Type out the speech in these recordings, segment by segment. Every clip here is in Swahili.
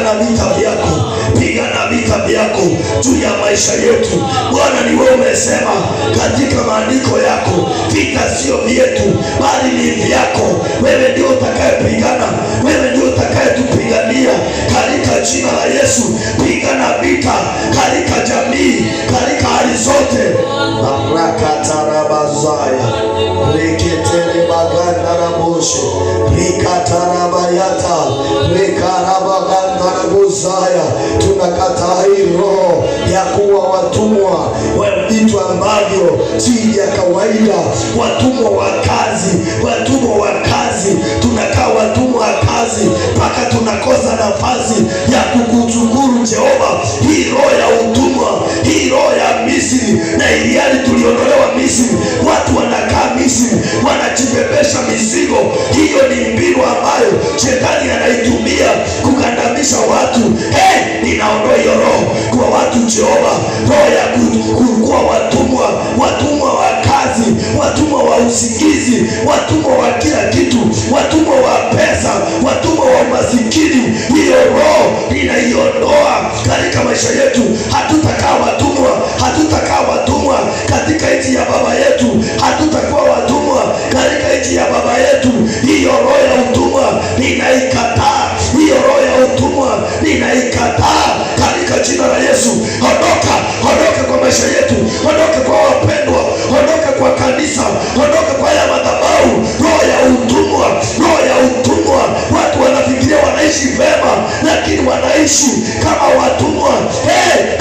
pigana vita vyako, pigana vita vyako juu ya maisha yetu. Bwana, ni wewe umesema katika maandiko yako, vita sio vyetu bali ni vyako. Wewe ndio utakayepigana, wewe ndio utakayetupigania katika jina la Yesu. Pigana vita katika jamii, katika hali zote. Barakatarabazaya reketere baganda raboshe rikatarabayata rekarabaganda rabozaya. Tunakataa hii roho ya kuwa watumwa wa vitu ambavyo si ya kawaida, watumwa wa kazi, watumwa wa kazi. Tunakaa watumwa wa kazi mpaka tunakosa nafasi ya kukushukuru Jehova. Hii roho ya utumwa, hii roho ya Misri, na iliali tuliondolewa Misri, watu wanakaa Misri wanajibebesha mizigo. Hiyo ni mbinu ambayo shetani anaitumia kukandamisha watu. Ninaondoa hiyo roho kwa watu Jehova, roho ya kuwa watumwa, watumwa wa kazi, watumwa wa usingizi, watumwa wa kila kitu, watumwa wa pesa, watumwa wa masikini. Hiyo roho ninaiondoa katika maisha yetu. Hatutakaa watumwa, hatutakaa watumwa katika nchi ya baba yetu, hatutakuwa watumwa katika nchi ya baba yetu. Hiyo roho ya utumwa ninaikataa, hiyo roho ya utumwa ninaikataa katika jina la Yesu. Ondoka, ondoka kwa maisha yetu, ondoka kwa wapendwa, ondoka kwa kanisa, ondoka kwa ya madhabahu. Roho ya utumwa, roho ya utumwa. Watu wanafikiria wanaishi vema, lakini wanaishi kama watumwa.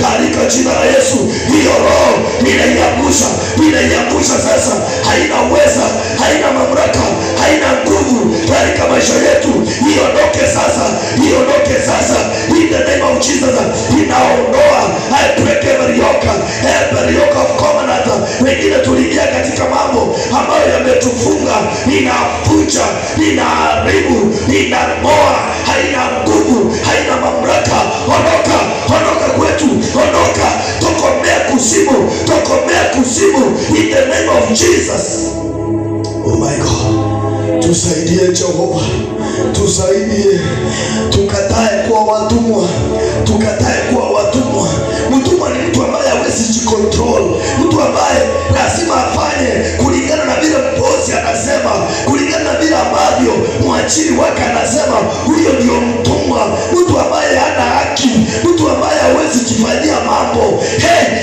Katika jina la Yesu, hiyo roho ninaiangusha, ninaiangusha sasa. Haina uweza, haina mamlaka, haina nguvu katika maisha yetu. Iondoke sasa, iondoke sasa. In the name of Jesus, inaondoa. I break every yoke of covenant. Wengine tuliingia katika mambo ambayo yametufunga. Ninafuja, ninaharibu, ninaboa. Haina nguvu, haina mamlaka. Ondoka, ondoka kwetu, ondoka. Tokomea kuzimu, tokomea kuzimu. In the name of Jesus. Oh my God, tusaidie Jehova, tusaidie. Tukatae kuwa watumwa, tukatae kuwa watumwa. Mtumwa ni mtu ambaye hawezi jikontrol, mtu ambaye lazima afanye kulingana na vile bosi anasema, kulingana na vile ambavyo mwajiri wake anasema. Huyo ndio mtumwa, mtu ambaye hana haki, mtu ambaye hawezi jifanyia mambo.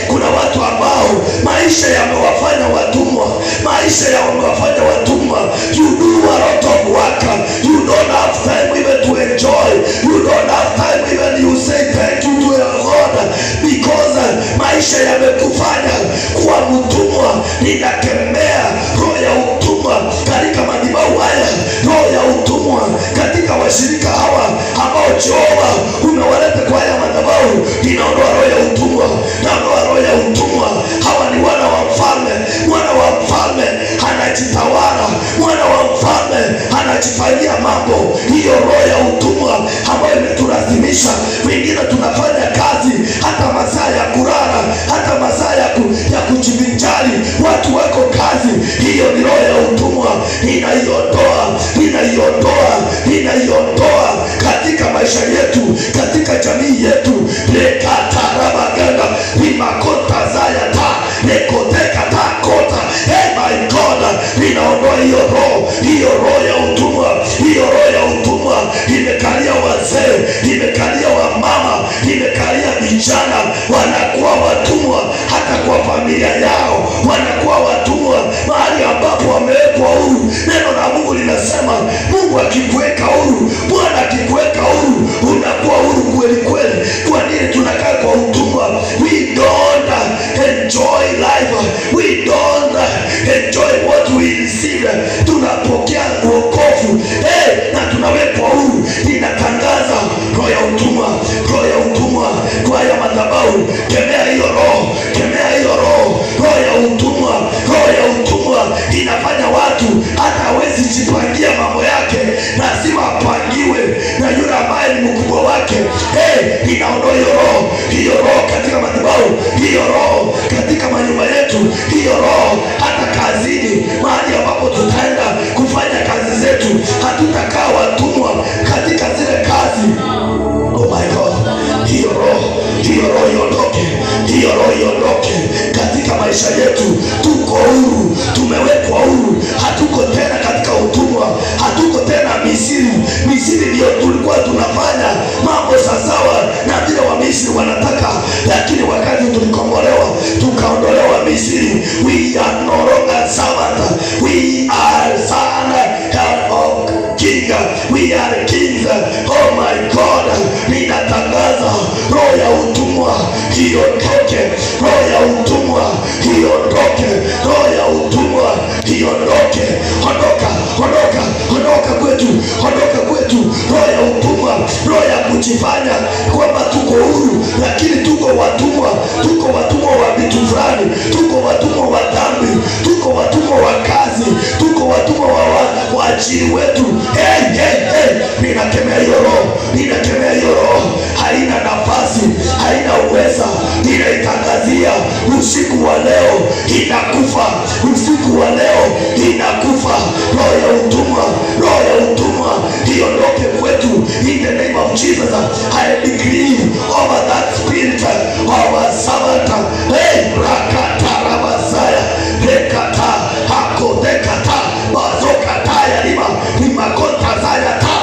Kuna watu ambao maisha yamewafanya watumwa, maisha yamewafanya watumwa. You do a lot of work, you don't have time even to enjoy, you don't have time even you say thank you to your God, because maisha yamekufanya kuwa mtumwa. Ninakemea roho ya utumwa katika madhabahu haya, roho ya utumwa katika washirika hawa ambao Jehova umewaleta kwa haya madhabahu. Ninaondoa roho ya utumwa, naondoa roho ya utumwa. Hawa ni wana wa mfalme, mwana wa mfalme anajitawala, mwana wa mfalme anajifanyia mambo. Hiyo roho ya utumwa ambayo imetulazimisha wengine tunafanya kazi hata masaa ya kulala, hata masaa ya kujivinjari, watu wako kazi. Hiyo ni roho ya utumwa. Ninaiondoa, ninaiondoa, ninaiondoa katika maisha yetu, katika jamii yetu. Lekatarabaganda limakota zayata lekoteka takota. My God, ninaondoa hiyo roho, hiyo roho ya utumwa, hiyo roho ya utumwa. Imekalia wazee, imekalia wamama, imekalia vijana. Wanakuwa watumwa hata kwa familia yao, wanakuwa watumwa mahali ambapo wamewekwa huru. Neno la Mungu linasema Mungu akikuweka huru, Bwana akikuweka huru, unakuwa huru kweli kweli. Kwa nini tunakaa kwa utumwa? We don't enjoy life, we don't enjoy what we receive. Tunapokea wokovu na tunawekwa huru. Ninatangaza roho ya utumwa, roho ya utumwa kwa haya madhabahu. Kemea hiyo roho, kemea hiyo roho, roho ya utumwa. Roho ya utumwa inafanya watu hata hawezi jipangia mambo yake, lazima apangiwe. roho iondoke, hiyo roho iondoke katika maisha yetu. Tuko huru, tumewekwa huru, hatuko tena katika utumwa, hatuko tena Misri. Misri ndio tulikuwa tunafanya mambo sawasawa na vile wa Misri wanataka, lakini wakati tulikombolewa tukaondolewa Misri, we are no longer servant, we are son of king, we are kings. Oh my God, ninatangaza roho ya utumwa iondoke, roho ya utumwa iondoke, roho ya utumwa iondoke. Ondoka, ondoka, ondoka kwetu, ondoka kwetu roho ya utumwa, roho ya kujifanya kwamba tuko huru lakini tuko watumwa. Tuko watumwa wa vitu fulani, tuko watumwa wa dhambi, tuko watumwa wa kazi, tuko watumwa wa waajiri wetu. Ninakemea hiyo roho, ninakemea hiyo roho, haina nafasi, haina uweza. Ninaitangazia usiku wa leo inakufa, usiku wa leo inakufa. Roho ya utumwa, roho ya utumwa iondoke kwetu in the name of Jesus. I decree over that spirit of a servant. Rakata rabasaya rekata hakodekata bazokataya lima kota zayata.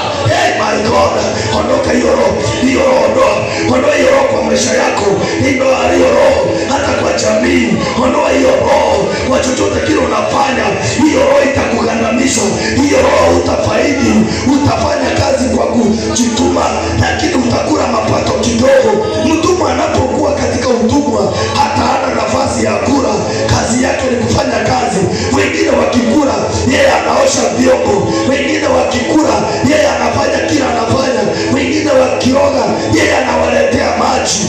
My God, ondoka hiyo roho, hiyo roho, ondoa hiyo roho kwa maisha yako, ondoa hiyo roho hata kwa jamii, ondoa hiyo roho kwa chochote kile unafanya. Hiyo roho itakugandamisha, hiyo roho utafaidi, utafanya kazi kwa kujituma lakini utakula mapato kidogo. Mtumwa anapokuwa katika utumwa hata hana nafasi ya kula, kazi yake ni kufanya kazi. Wengine wakikula yeye anaosha vyombo, wengine wakikula yeye anafanya kila anafanya, wengine wakioga yeye anawaletea maji.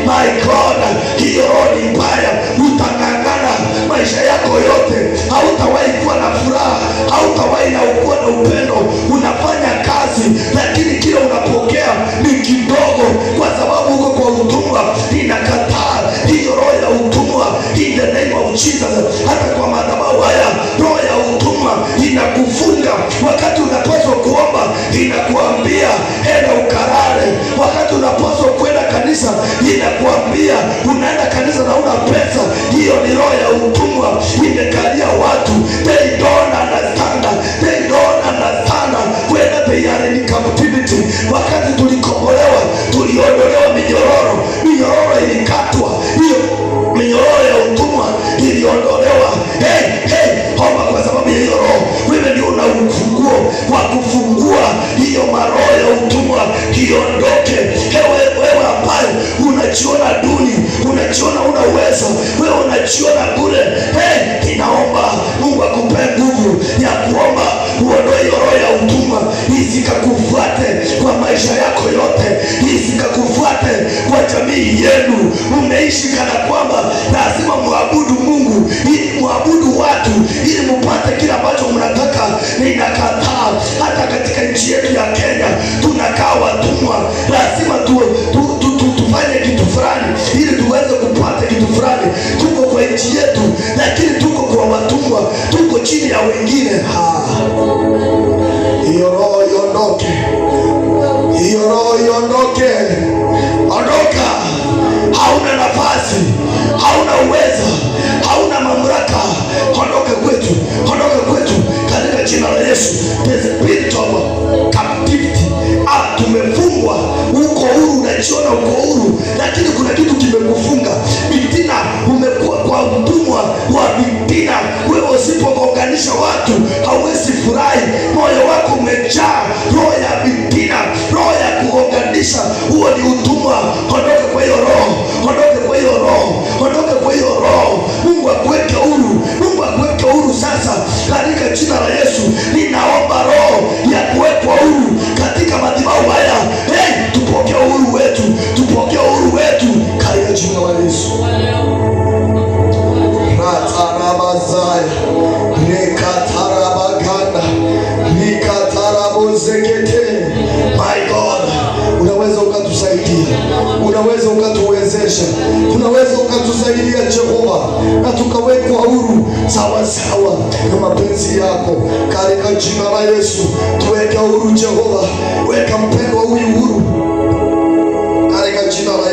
My God, hiyo roho ni mbaya. Utang'ang'ana maisha yako yote, hautawahi kuwa na furaha, hautawahi na kuwa na upendo. Unafanya kazi lakini kile unapokea ni kidogo kwa sababu uko kwa utumwa. Ninakataa hiyo roho ya utumwa in the name of Jesus. Hata kwa madhabahu haya roho ya utumwa inakufunga. Wakati unapaswa kuomba inakuambia enda ukarare. Wakati unapaswa kwenda kanisa inakuambia unaenda kanisa na una pesa. Hiyo ni roho ya utumwa imekalia watu. They don't understand, they don't understand when they are in captivity. Wakati tulikombolewa tuliondolewa minyororo, minyororo ilikatwa, hiyo minyororo ya utumwa iliondolewa. Omba kwa sababu ya hiyo roho. Wewe ndio una ufunguo wa kufungua hiyo maroho ya utumwa iondoke. Wewe ambaye unajiona duni, unajiona una uwezo, wewe unajiona bure, ninaomba Mungu akupe nguvu ya kuomba uondoe hiyo roho ya utumwa, isikakufuate kwa maisha yako yote, isikakufuate kwa jamii yenu. Umeishi kana kwamba lazima muabudu Mungu, muabudu watu ili mupate kila ambacho mnataka. Ninakataa. Hata katika nchi yetu ya Kenya tunakaa watumwa, lazima tufanye kitu fulani ili tuweze kupata kitu fulani. Tuko kwa nchi yetu lakini tuko kwa watumwa, tuko chini ya wengine. Hiyo roho iondoke, hiyo roho iondoke. Ondoka, hauna nafasi, hauna uwezo, hauna mamlaka. Ondoka kwetu, ondoka kwetu katika jina la Yesu. The spirit of captivity. Tumefungwa. Uko huru, unajiona uko huru lakini kuna kitu kimekufunga. Vitina, umekuwa kwa utumwa wa vitina. Wewe usipogonganisha watu hauwezi furahi. Moyo wako umejaa roho ya vitina, roho ya kugonganisha. Huo ni utumwa. Ondoka kwa hiyo roho, ondoka kwa hiyo roho, ondoka kwa hiyo roho. Mungu akuweke huru, Mungu akuweke huru sasa katika jina la Yesu. Ninaomba roho ya kuwekwa huru katika madhabahu haya. Tupokee uhuru wetu, tupokee uhuru wetu katika jina la Yesu. Ratarabazaya nekatarabaganda nikatarabozekete. My God, unaweza ukatusaidia, unaweza ukatuwezesha, unaweza ukatusaidia Jehova, na tukawekwa huru sawa sawa na mapenzi yako katika jina la Yesu. Tuweke huru Jehova, weka mpendwa huyu huru katika jina la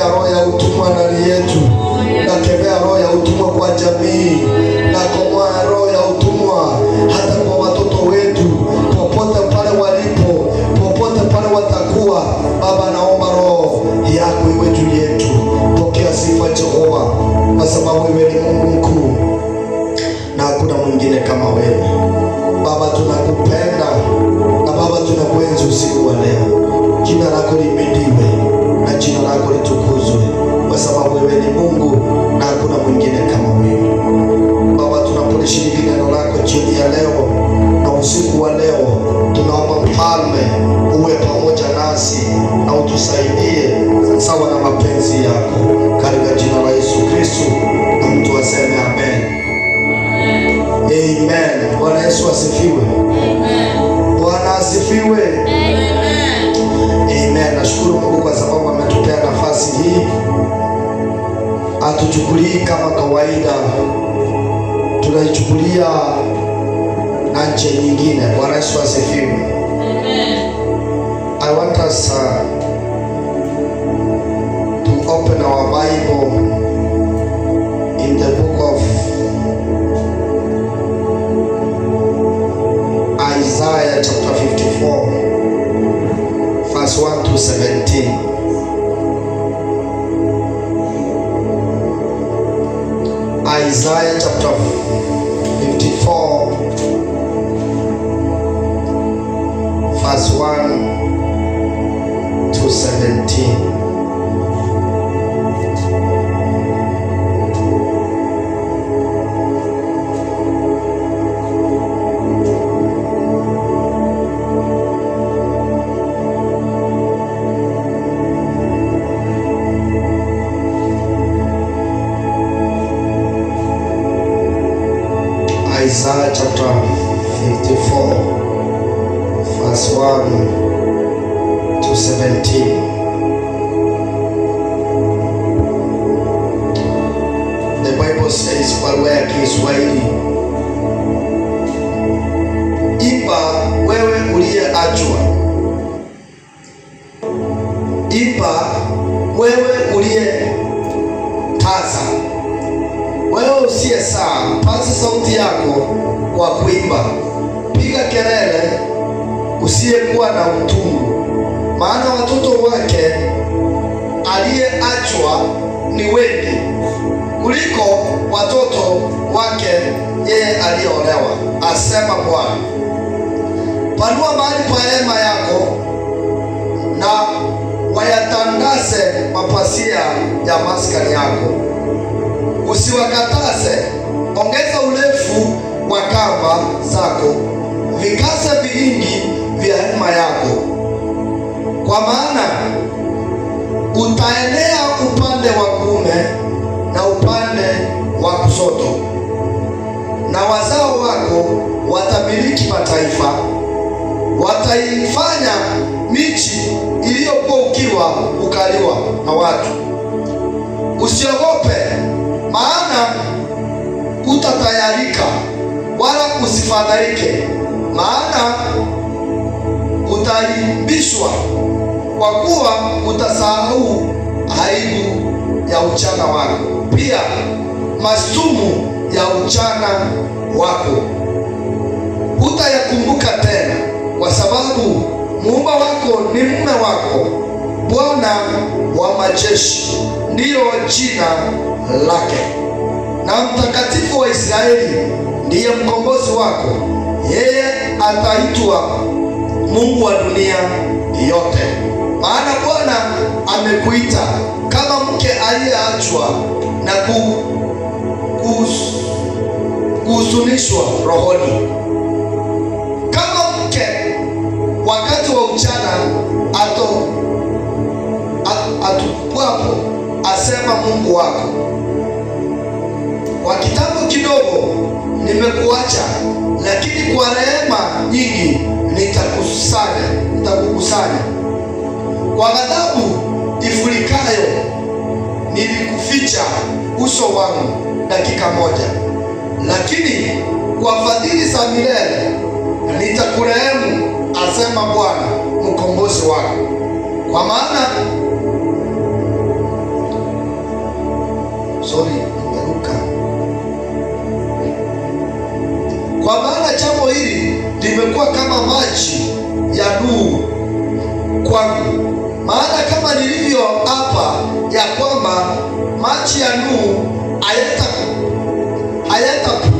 nakemea roho ya utumwa ndani yetu, nakemea roho ya utumwa kwa jamii, nakomoa roho ya utumwa hata kwa watoto wetu, popote pale walipo, popote pale watakuwa. Baba, naomba roho yako iwe juu yetu. Pokea sifa Jehova, kwa sababu wewe ni Mungu mkuu na hakuna mwingine kama wewe. Baba, tunakupenda na Baba, tunakuenzi usiku wa leo. Jina lako lihimidiwe na jina lako litukuzwe, kwa sababu wewe ni Mungu na hakuna mwingine kama wewe. Baba, tunapolishiriki neno lako jioni ya leo na usiku wa leo, tunaomba Mfalme uwe pamoja nasi na utusaidie sawa na mapenzi yako, katika jina la Yesu Kristo, na mtu aseme amen. Amen. Bwana Yesu asifiwe. Amen. Bwana asifiwe. Amen. Amen. Nashukuru Mungu kwa sababu ametupea nafasi hii. Hatuchukulii kama kawaida, tunaichukulia na nje nyingine. Bwana Yesu asifiwe. Amen. I want us to open our Bible in the book of Isaiah chapter 54, verse 1 to 17. Isaiah chapter 54, verse 1 to 17. Isaiah chapter 54, verse 1 to 17. The Bible says, kwa lugha ya Kiswahili, imba wewe uliyeachwa, imba wewe uliyetasa, wewe usiye saa, paza sauti yako kwa kuimba, piga kelele usiyekuwa na utungu, maana watoto wake aliyeachwa ni wengi kuliko watoto wake yeye aliyeolewa, asema Bwana. Panua mahali pa hema yako na wayatandaze mapasia ya maskani yako. Usiwakataze, ongeza urefu wa kamba zako, vikase vigingi vya hema yako, kwa maana utaenea upande wa kuume na upande wa kushoto, na wazao wako watamiliki mataifa, wataifanya miji iliyokuwa ukiwa ukaliwa na watu. Usiogope, maana utatayarika, wala usifadhaike, maana utaimbishwa, kwa kuwa utasahau aibu ya uchana wako, pia mashtumu ya uchana wako hutayakumbuka tena, kwa sababu Muumba wako ni mume wako, Bwana wa majeshi ndiyo jina lake, na Mtakatifu wa Israeli ndiye mkombozi wako. Yeye ataitwa Mungu wa dunia yote, maana Bwana amekuita kama mke aliyeachwa na kuhuzunishwa rohoni, kama mke wakati wa uchana atupwapo, asema Mungu wako. Kwa kitambo kidogo nimekuacha, lakini kwa rehema nyingi nitakukusanya. Kwa ghadhabu ifurikayo nilikuficha uso wangu dakika moja, lakini kwa fadhili za milele nitakurehemu, asema Bwana mkombozi wako. Kwa maana maji ya Nuhu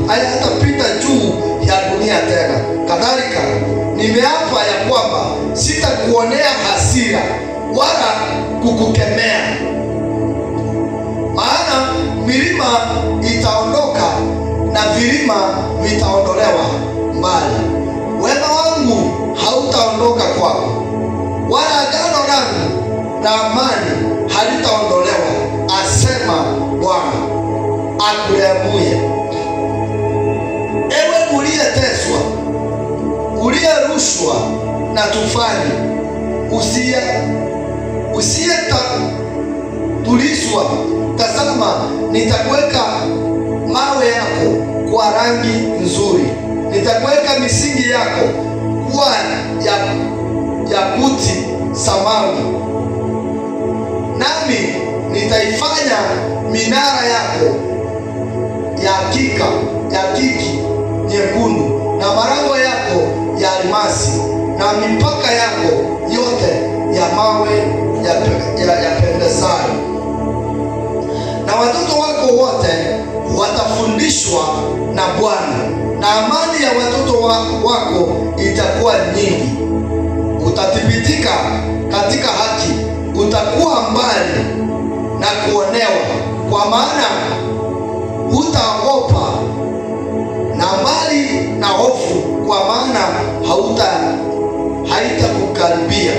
hayatapita juu ya dunia tena. Kadhalika nimeapa ya kwamba sitakuonea hasira wala kukukemea, maana milima itaondoka na vilima vitaondolewa mbali. Wema wangu hautaondoka kwako, wala agano langu na amani halitaondolewa, asema Bwana akurehemuye. Ewe uliyeteswa, uliyerushwa na tufani, usiyetatulizwa, tazama, nitakuweka mawe yako kwa rangi nzuri, nitakuweka misingi yako kuwa yakuti samawi, nami nitaifanya minara yako ya kiki nyekundu, na malango yako ya almasi, na mipaka yako yote ya mawe yapendezayo. Na watoto wako wote watafundishwa na Bwana, na amani ya watoto wako itakuwa nyingi. Utathibitika katika haki, utakuwa mbali na kuonewa, kwa maana hutaogopa, na mbali na hofu, kwa maana haitakukaribia.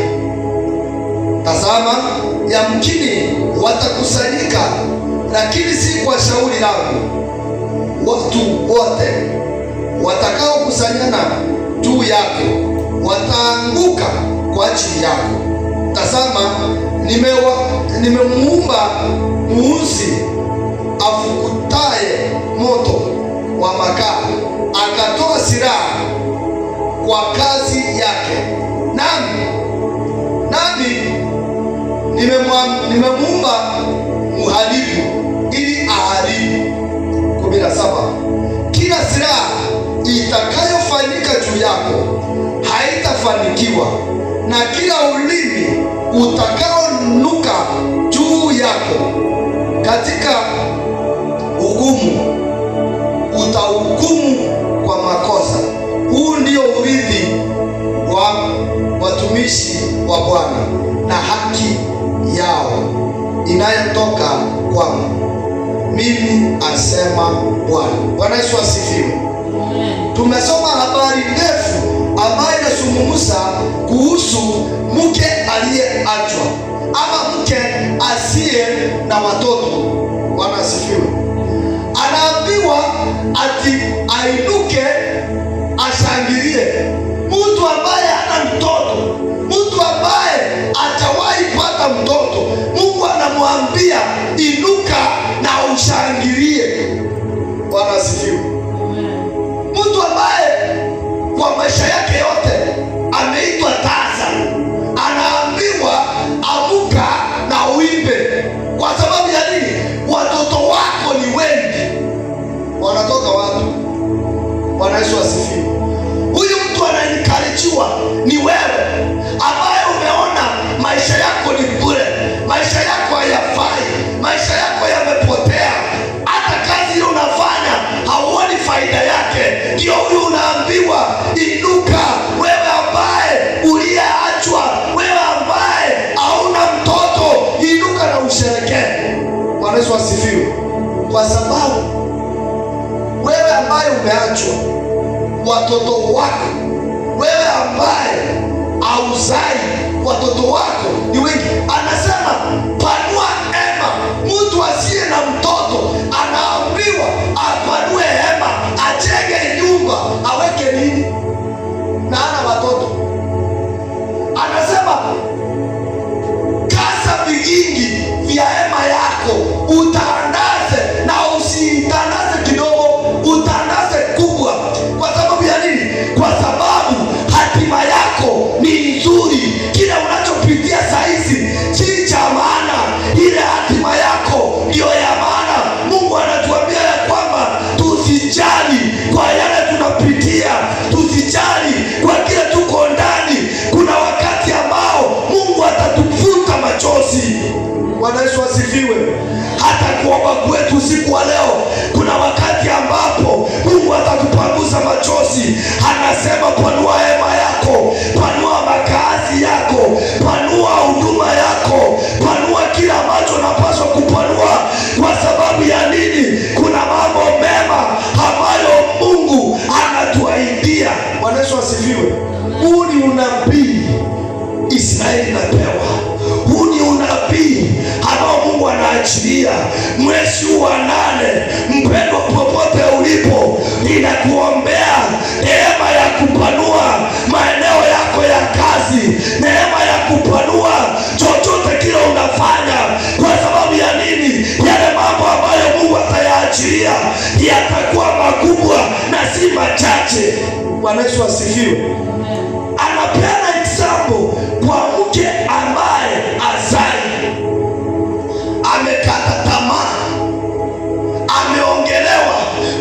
Tazama, yamkini watakusanyika, lakini si kwa shauri langu. Watu wote watakaokusanyana juu yako wataanguka kwa ajili yako. Tazama, nimemuumba muuzi afukutaye moto wa makaa, akatoa silaha kwa kazi yake. Nami nimemuumba mharibu ili aharibu. 17. Kila silaha itakayofanyika juu yako haitafanikiwa, na kila ulimi utakaonuka juu yako katika hukumu utahukumu kwa makosa. Huu ndio urithi wa watumishi wa Bwana, na haki yao inayotoka kwangu mimi, asema Bwana. Bwana Yesu asifiwe. Tumesoma habari ndefu ambayo inazungumza kuhusu mke aliyeachwa ama mke asiye na watoto. Bwana asifiwe. Anaambiwa ati ainuke ashangilie. Mtu ambaye hana mtoto, mtu ambaye hajawahi pata mtoto, Mungu anamwambia inuka na ushangilie. Bwana asifiwe. Mtu ambaye kwa maisha yake yote ameitwa tasa, anaambiwa amuka na uimbe. Kwa sababu ya nini? Watoto wako ni wengi. Wanatoka watu. Bwana Yesu asifiwe. Huyu mtu ananikarichiwa ni wewe ambaye umeona maisha yako ni bure, maisha yako hayafai, maisha yako yamepotea, hata kazi ile unafanya hauoni faida yake. Ndio huyu unaambiwa inuka, wewe ambaye uliyeachwa, wewe ambaye hauna mtoto, inuka na usherekee. Bwana Yesu asifiwe. Kwa sababu wewe ambaye umeachwa, watoto wako, wewe ambaye hauzai, watoto wako ni wengi. Anasema panua hema. Mtu asiye na mtoto anaambiwa apanue hema, ajenge nyumba, aweke nini na ana watoto. Anasema kasa vigingi vya hema yako, utandaze, na usitandaze kidogo, utandaze kubwa. Kwa sababu ya nini? Kwa sababu hatima yako ni nzuri. Kile unachopitia saizi si cha maana, ile hatima yako ndio ya maana. Mungu anatuambia ya kwamba tusijali kwa yale tunapitia, tusijali kwa kile tuko ndani. Kuna wakati ambao Mungu atatufuta machozi. Bwana Yesu asifiwe. Hata kuomba kwetu usiku wa leo, kuna wakati ambapo Mungu atakupanguza machozi. Anasema panua hema yako, panua makazi yako, panua huduma yako, panua kila ambacho unapaswa kupanua. Kwa sababu ya nini? Kuna mambo mema ambayo Mungu anatuahidia. Bwana Yesu asifiwe. Huu ni unabii Israeli napewa. Huu ni unabii ambao Mungu anaachilia mwezi wa 8. Mpendwa, popote ulipo, ninakuombea neema ya kupanua maeneo yako ya kazi, neema ya kupanua chochote kile unafanya. Kwa sababu ya nini? Yale mambo ambayo Mungu atayaachilia yatakuwa makubwa na si machache. Bwana Yesu asifiwe. Anapeana example kwa mke ambaye azai, amekata tamaa, ameongelewa.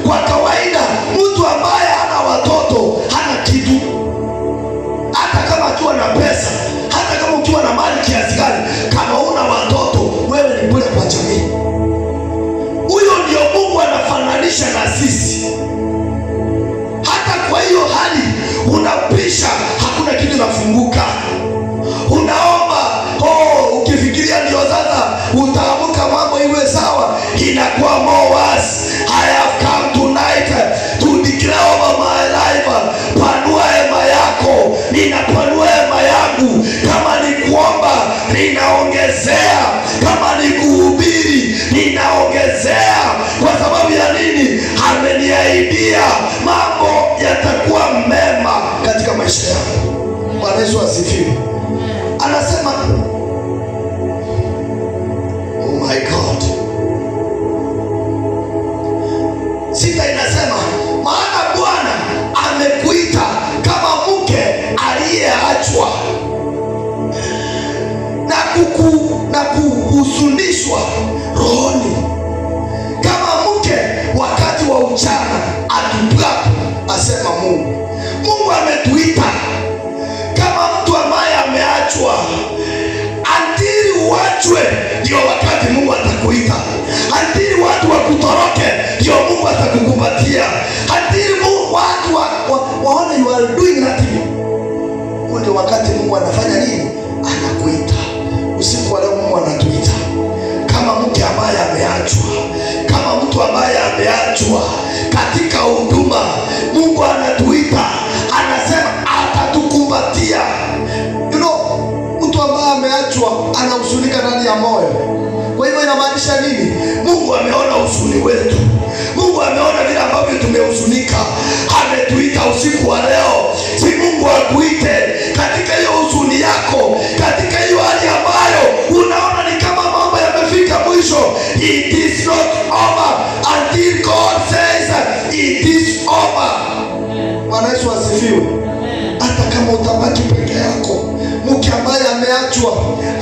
Kwa kawaida mtu ambaye hana watoto hana kitu, hata kama akiwa na pesa, hata kama ukiwa na mali kiasi gani, kama una watoto wewe ni bure kwa jamii. Huyo ndio Mungu anafananisha na sisi. Hata kwa hiyo hali unapisha, hakuna kitu nafunguka. Unaomba, ukifikiria ndio sasa utaamka mambo iwe sawa, inakuwa more worse. I have come tonight to declare over my life. Panua hema yako, ninapanua hema yangu. Kama ni kuomba, ninaongezea. Kama ni kuhubiri, ninaongezea. Kwa sababu ya nini? Ameniahidia mambo yatakuwa mema katika maisha yangu. Bwana Yesu asifiwe. Anasema, oh my God. 6 inasema, maana Bwana amekuita kama mke aliyeachwa na kuhuzunishwa rohoni, kama mke wakati wa ujana atupapo, asema Mungu. Mungu ametuita kama mtu ambaye ameachwa. Antili uachwe ndio wakati Mungu atakuita. Antili watu wakutoroke ndio Mungu atakukumbatia. Antili watu waone you are doing nothing, huo ndio wakati Mungu anafanya nini? Anakuita. Usiku wa leo Mungu anatuita kama mke ambaye ameachwa, kama mtu ambaye ameachwa katika huduma. Mungu anatuita, anasema atatukumbatia. You know, mtu ambaye ameachwa anahuzunika ndani ya moyo. Kwa hivyo inamaanisha nini? Mungu ameona huzuni wetu. Mungu ameona vile ambavyo tumehuzunika. Ametuita usiku wa leo. Si Mungu akuite katika hiyo huzuni yako, katika hiyo hali ambayo unaona ni kama mambo yamefika mwisho. It is not over until God says it is over. Bwana Yesu asifiwe. Hata kama utabaki peke yako, mke ambaye ameachwa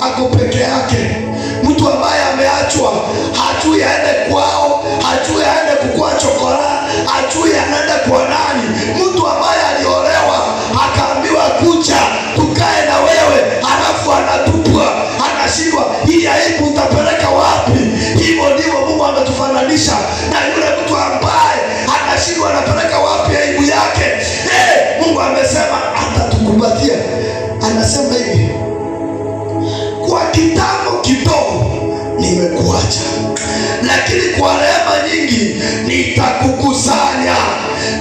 ako peke yake. Mtu ambaye ameachwa hajui aende kwao, hajui aende kukua chokora, hajui anaenda kwa nani. Mtu ambaye aliolewa akaambiwa kuja tukae na wewe, halafu anatupwa, anashindwa, hii aibu utapeleka wapi? Hivyo ndivyo Mungu ametufananisha na yule mtu ambaye anashindwa anapeleka wapi aibu yake. Mungu amesema atatukumbatia. Anasema hivi, kwa kitambo kidogo nimekuacha, lakini kwa rehema nyingi nitakukusanya.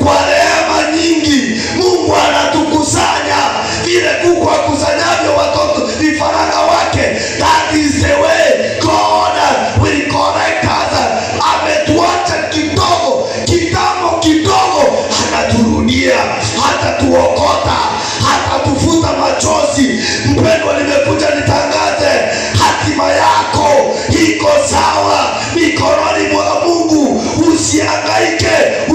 Kwa rehema nyingi Mungu anatukusanya. Vile kuku akusanyavyo watoto vifaranga wake, that is the way God will connect us. Ametuacha kidogo, kitambo kidogo, anaturudia, atatuokota, atatufuta machozi. Mpendwa, nimekuja nitangaze, hatima yako iko sawa mikononi mwa Mungu. Usihangaike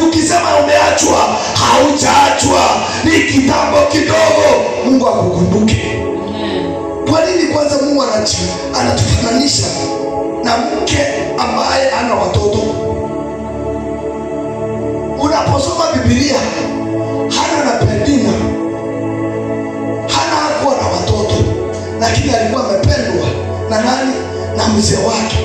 ukisema umeachwa. Haujaachwa, ni kitambo kidogo Mungu akukumbuke. Kwa nini? Kwanza Mungu anatufananisha na mke ambaye ana watoto. Unaposoma Biblia, Hana na Penina, Hana hakuwa na watoto, lakini alikuwa amependwa na nani? Na mzee wake.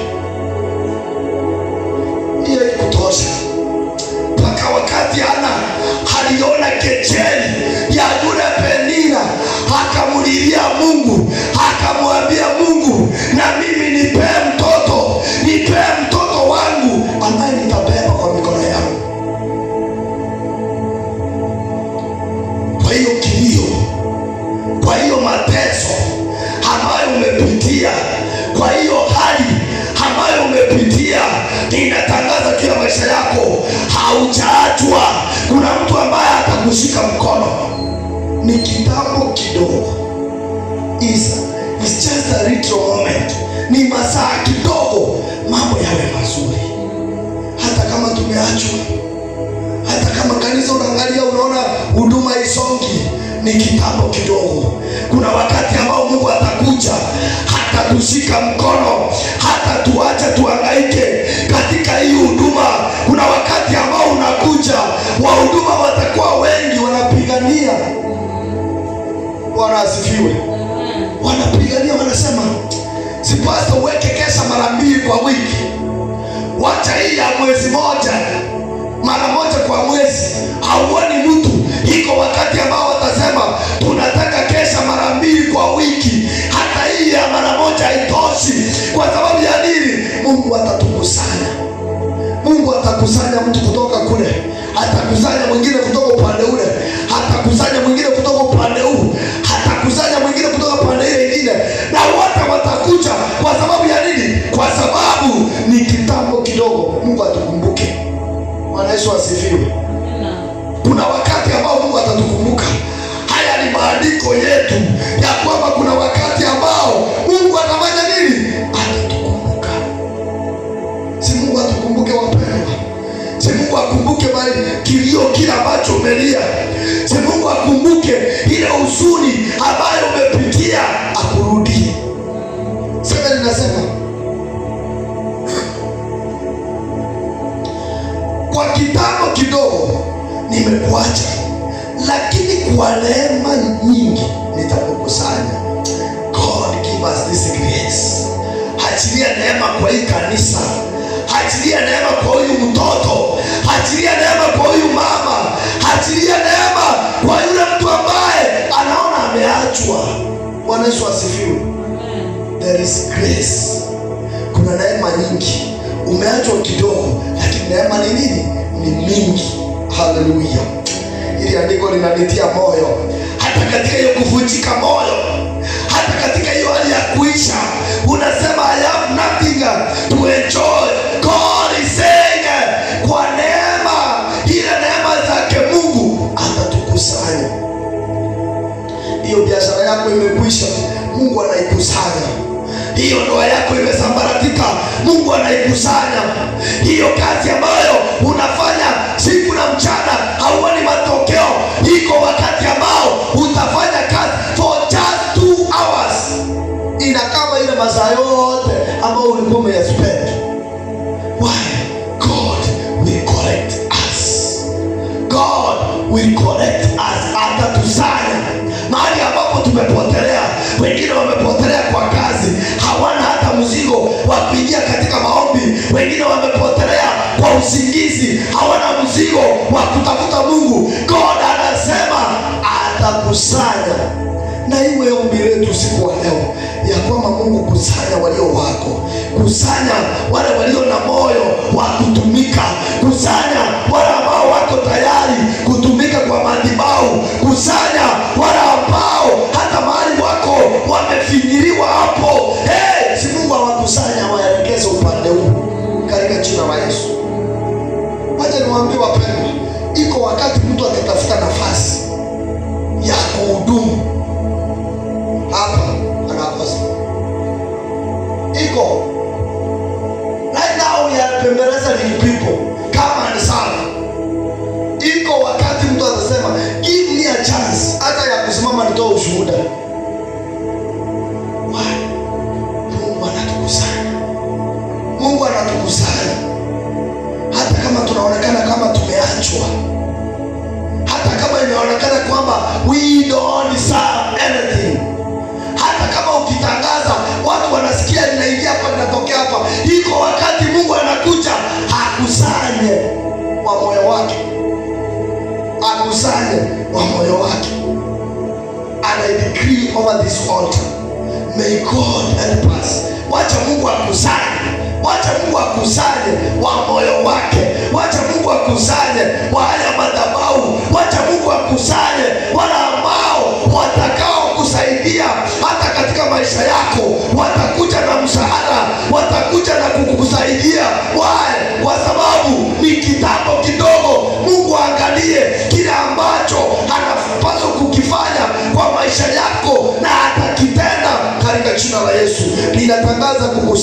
umepitia, ninatangaza juu ya maisha yako, haujaachwa. Kuna mtu ambaye atakushika mkono. Ni kitambo kidogo, it's just a little moment. Ni masaa kidogo, mambo yawe mazuri. Hata kama tumeachwa, hata kama kanisa unaangalia unaona huduma isongi, ni kitambo kidogo. Kuna wakati ambao Mungu atakuja, hata kushika mkono, hata tuache tuhangaike katika hii huduma. Kuna wakati ambao unakuja, wahuduma watakuwa wengi, wanapigania. Bwana asifiwe. Wanapigania, wanasema sipasa uweke kesha mara 2 kwa wiki, wacha hii ya mwezi moja, mara moja kwa mwezi. Hauoni mtu. Iko wakati ambao watasema tunataka kesha mara 2 kwa wiki, hata hii ya mara moja haitoshi. Kwa sababu ya nini? Mungu atatukusanya. Mungu atakusanya mtu kutoka kule, atakusanya mwingine kutoka upande ule, atakusanya mwingine kutoka upande huu, atakusanya mwingine kutoka upande ile nyingine, na wote watakuja. Kwa sababu ya nini? Kwa sababu ni kitambo kidogo. Mungu atukumbuke. Bwana Yesu asifiwe. Kuna wakati ambao Mungu atatukumbuka. Haya ni maandiko yetu ya kwamba kuna wakati ambao Mungu atafanya nini? Atatukumbuka. Si Mungu atukumbuke wapendwa? Si Mungu akumbuke bali kilio kila ambacho umelia? Si Mungu akumbuke ile huzuni ambayo umepitia, akurudie? Sasa ninasema kwa kitambo kidogo nimekuacha, lakini kwa neema nyingi nitakukusanya. God give us this grace. Achilia neema kwa hii kanisa, achilia neema kwa huyu mtoto, achilia neema kwa huyu mama, achilia neema kwa yule mtu ambaye anaona ameachwa. Bwana Yesu asifiwe. There is grace. Kuna neema nyingi. Umeachwa kidogo, lakini neema ni nini? Ni mingi. Haleluya. Ili andiko linanitia moyo, hata katika hiyo kuvunjika moyo, hata katika hiyo hali ya kuisha, unasema I have nothing to enjoy. God is saying, kwa neema, ile neema zake Mungu atatukusanya. Hiyo biashara yako imekwisha, Mungu anaikusanya. Hiyo ndoa yako imesambaratika, Mungu anaikusanya. Hiyo kazi ambayo unafanya siku na mchana hauoni matokeo, iko wakati ambao utafanya kazi for just 2 hours, inakaba ile masaa yote ambao ulikuwa umeyspend. Why? God will correct us. God will correct us. Atatusanya mahali ambapo tumepotelea. Wengine wamepotelea kwa kazi, hawana hata mzigo wa kuingia katika maombi. Wengine wamepotelea kwa usingizi, hawana mzigo wa kutafuta Mungu. God anasema atakusanya. Na iwe ombi letu siku wa leo ya kwamba Mungu, kusanya walio wako, kusanya wale walio na moyo wa kutumika, kusanya wale ambao wako tayari kutumika kwa madhabahu, kusanya wale ambao hata mahali wako wamefinyiliwa hapo. Si Mungu awakusanya, waelekeze upande huu katika jina la Yesu. Wacha niwaambie wapendwa, iko wakati mtu atatafuta nafasi ya kuhudumu hapa anakosa. Iko right now we are pembeleza people kama ni sana. Iko wakati mtu atasema give me a chance hata ya kusimama nitoa ushuhuda. Mungu anatukusanya. Mungu anatukusanya hata kama tunaonekana kama tumeachwa, hata kama inaonekana kwamba we don't deserve anything. Hata kama ukitangaza watu wanasikia linaingia hapa linatokea hapa, iko wakati Mungu anakuja akusanye wa moyo wake, akusanye wa moyo wake. And I decree over this altar, may God help us. Wacha Mungu akusanye, wacha Mungu akusanye wa moyo wake, wacha Mungu akusanye wa haya madhabahu, wacha Mungu akusanye wale ambao watakao kusaidia hata katika maisha yako. Watakuja na msaada, watakuja na kukusaidia.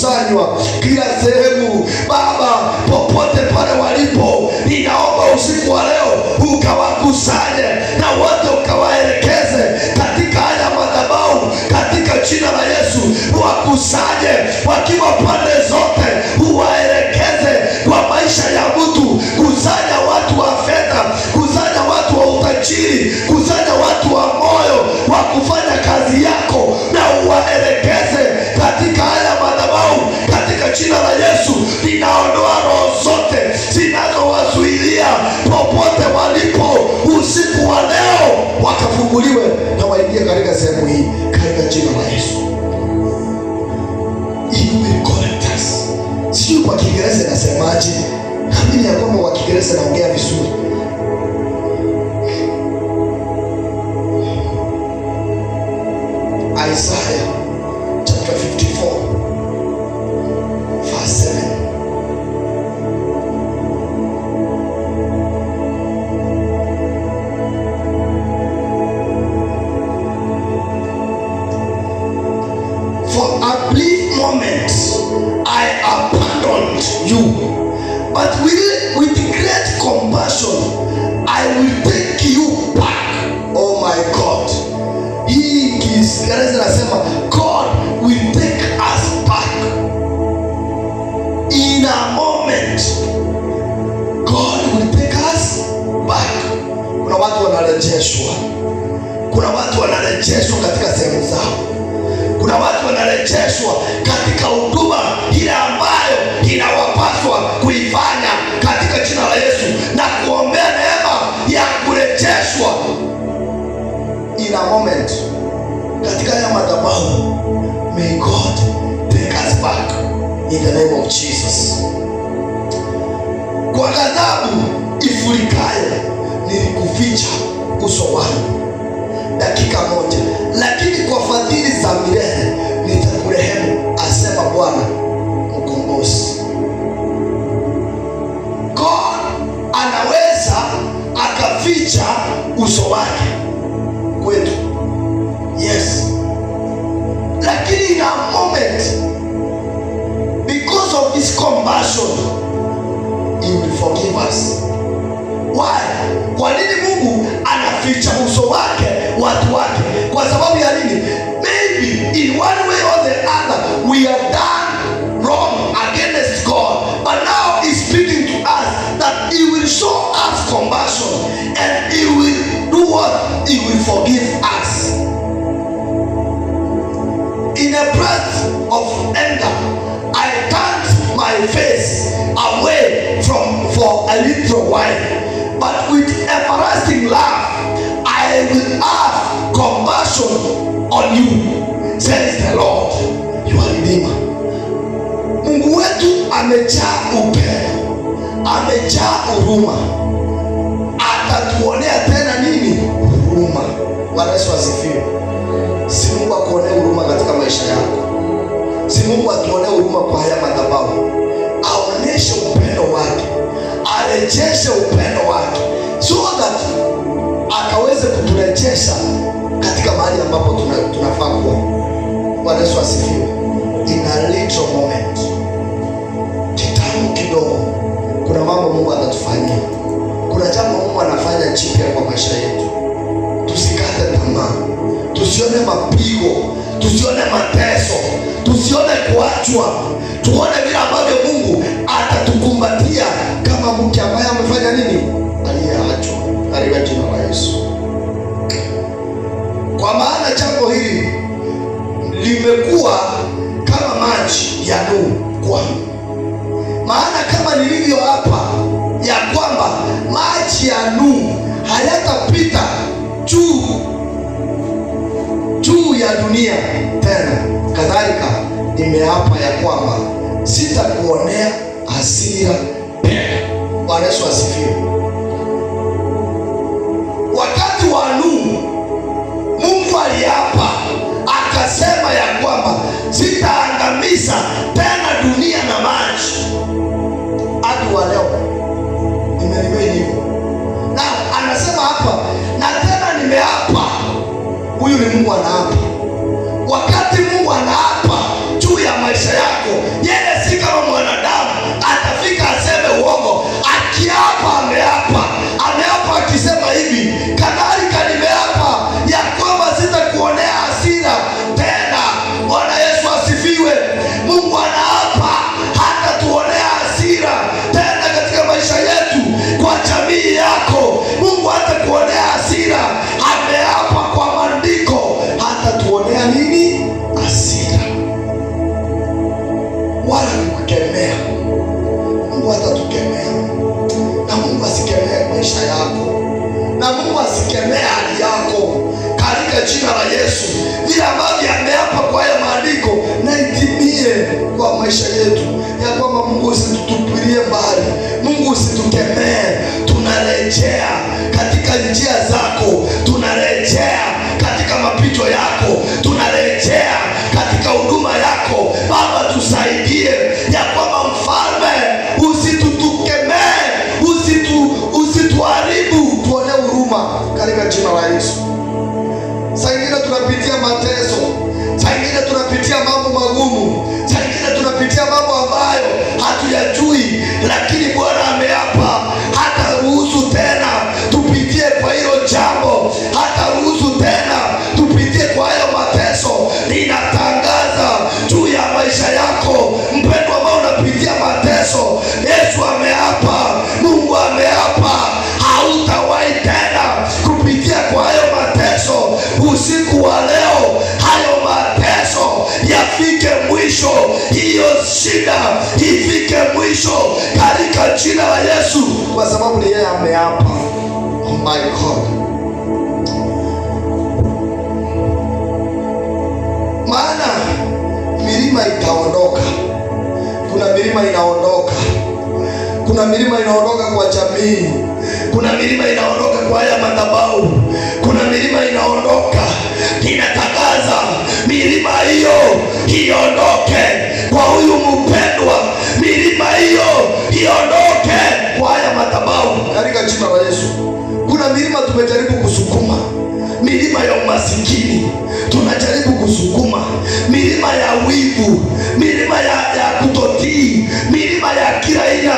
wamekusanywa kila sehemu. Baba, popote pale walipo, ninaomba usiku wa leo ukawakusanye na wote ukawaelekeze katika haya madhabahu, katika jina la Yesu. Wakusanye wakiwa pande zote, uwaelekeze kwa maisha ya mtu. Kusanya watu wa fedha, kusanya watu wa utajiri, kusanya watu wa moyo wa kufanya kazi yako, na uwaelekeze katika haya madhabahu, katika jina la Yesu. Ninaondoa roho zote zinazowazuilia popote walipo, usiku wa leo wakafunguliwe na waingie katika sehemu hii, katika jina la Yesu. Sijui kwa Kiingereza nasemaje, naamini ya kwamba kwa Kiingereza naongea vizuri. Isaiah chapter 54 verse 7. For a brief moment I abandoned you, but with great compassion I will take you back. Oh my God. Hii Kiingereza nasema God will take us back. In a moment God will take us back. Kuna watu wanarejeshwa. Kuna watu wanarejeshwa katika sehemu zao. Kuna watu wanarejeshwa katika huduma ile ambayo inawapaswa kuifanya, katika jina la Yesu, na kuombea neema ya kurejeshwa in a moment katika haya madhabahu. May God take us back in the name of Jesus. Kwa ghadhabu ifurikayo nilikuficha uso wangu dakika moja, lakini kwa fadhili za milele nitakurehemu, asema Bwana Mkombozi. God anaweza akaficha uso wake kwetu, yes, lakini in a moment, because of his compassion, he will forgive us. Why? Kwa nini Mungu anaficha uso wake watu wake? Kwa sababu ya nini? Maybe in one way or the other we have done wrong against God, but now he's speaking to us that he will show us compassion, and he will do what? He will forgive us. In a breath of anger I turned my face away for a little while, but with everlasting love I will have compassion on you, says the Lord your Redeemer. Mungu wetu amejaa upendo, amejaa huruma. Atatuonea tena nini? Huruma. Bwana Yesu asifiwe. Si Mungu akuonee huruma katika maisha yako. Si Mungu atuonee huruma kwa haya madhabahu. Aoneshe upendo wake, arejeshe upendo wake, so that akaweze kuturejesha katika mahali ambapo tunafaa kuwa. Bwana Yesu asifiwe. In a little moment, kitambo kidogo, kuna mambo Mungu atatufanyia. Kuna jambo Mungu anafanya jipya kwa maisha yetu. Tusikate tamaa, tusione mapigo, tusione mateso, tusione kuachwa. Tuone vile ambavyo Mungu atatukumbatia kama mke ambaye amefanya nini? Aliyeachwa, katika jina la Yesu. Kwa maana jambo hili limekuwa kama maji ya Nuhu kwangu. Maana kama nilivyo hapa ya kwamba maji ya Nuhu hayatapita juu ya dunia tena, kadhalika nimeapa ya kwamba sitakuonea hasira tena. Bwana Yesu asifiwe. Wakati wa Nuhu, Mungu aliapa akasema ya kwamba sitaangamiza tena dunia na maji. Hadi wa leo imelimei hivyo, na anasema hapa na tena nimeapa. Huyu ni Mungu anaapa. Wakati Mungu anaapa juu ya maisha yako, Mungu usitutupilie mbali, Mungu usitukemee. Tunarejea katika njia zako, tunarejea katika mapito yako, tunarejea katika huduma yako. Baba, tusaidie ya kwamba Mfalme usitutukemee, usituharibu, tuone huruma katika jina la Yesu. Saa ingine tunapitia mateso, saa ingine tunapitia mambo magumu, saa ingine tunapitia mambo ambayo hatuyajui, lakini Bwana ameapa hata ruhusu tena tupitie kwa hilo jambo, hata ruhusu tena tupitie kwa hayo mateso. Ninatangaza juu ya maisha yako mpendwa, ambao unapitia mateso, Yesu ameapa, Mungu ameapa, hautawahi tena kupitia kwa hayo mateso. Usiku wa leo hayo mateso yafike mwisho, hiyo shida ifike mwisho katika jina la Yesu, kwa sababu ni yeye ameapa. Oh my God. Maana milima itaondoka. Kuna milima inaondoka, kuna milima inaondoka kwa jamii, kuna milima inaondoka kwa haya madhabahu, kuna milima inaondoka. Ninatangaza milima hiyo iondoke kwa huyu mpendwa, milima hiyo iondoke kwa haya madhabahu katika jina la Yesu. Kuna milima tumejaribu kusukuma, milima ya umasikini tunajaribu kusukuma, milima ya wivu, milima ya kutotii, milima ya kila aina.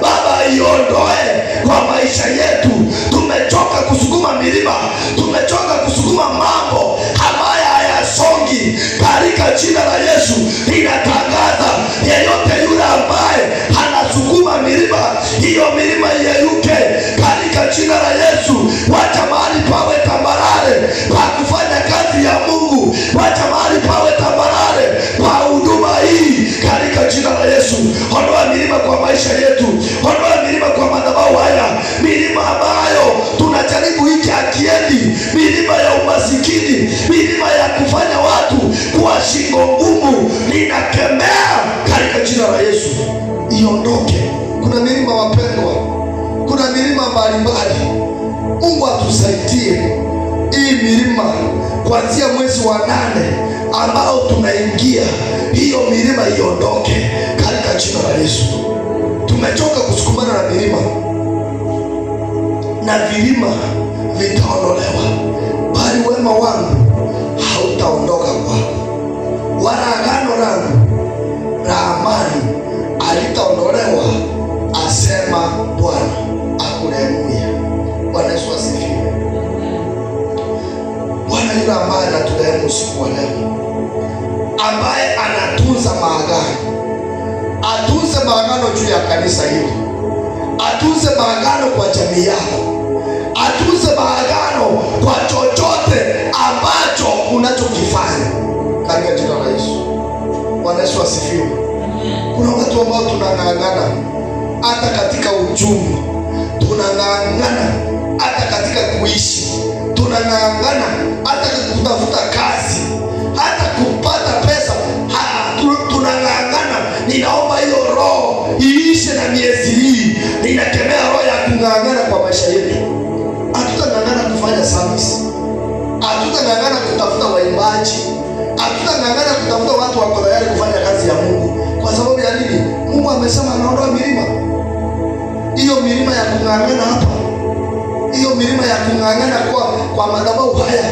Baba, iondoe kwa maisha yetu. Tumechoka kusukuma milima, tumechoka kusukuma mambo ambayo hayasongi katika jina la Yesu. Ninatangaza yeyote yule ambaye anasukuma milima, hiyo milima iyeyuke katika jina la Yesu. Wacha mahali pawe tambarare pa kufanya kazi ya Mungu, wacha mahali pawe tambarare pa huduma hii katika jina la Yesu. Ondoa milima kwa maisha yetu, ondoa milima kwa madhabahu haya, milima ambayo tunajaribu hiki akiendi, milima ya umasikini, milima ya kufanya watu kuwa shingo ngumu, ninakemea katika jina la Yesu, iondoke. Kuna milima wapendwa, kuna milima mbalimbali. Mungu atusaidie hii milima kuanzia mwezi wa 8 ambao tunaingia, hiyo milima iondoke katika jina la Yesu. Tumechoka kusukumana na milima, na vilima vitaondolewa, bali wema wangu hautaondoka kwako, wala agano langu la amani halitaondolewa, asema Bwana akurehemuye. Bwana Yesu asifiwe. Bwana yule ambaye anatulehemu usiku wa leo, ambaye anatunza maagano, atunze maagano juu ya kanisa hili, atunze maagano kwa jamii yako, atunze maagano kwa chochote ambacho unachokifanya katika jina la Yesu. Bwana Yesu asifiwe. Kuna watu ambao tunang'ang'ana hata katika uchumi, tunang'ang'ana hata katika kuishi, tunang'ang'ana hata kutafuta kazi, hata kupata pesa, tunang'ang'ana. Ninaomba hiyo roho iishe na miezi hii. Ninakemea roho ya kung'ang'ana kwa maisha yetu. Hatutang'ang'ana kufanya service, hatutang'ang'ana kutafuta waimbaji, hatutang'ang'ana kutafuta watu wako tayari kufanya kazi ya Mungu. Kwa sababu ya nini? Mungu amesema anaondoa milima. Hiyo milima ya kung'ang'ana hapa, hiyo milima ya kung'ang'ana kwa madhabahu haya,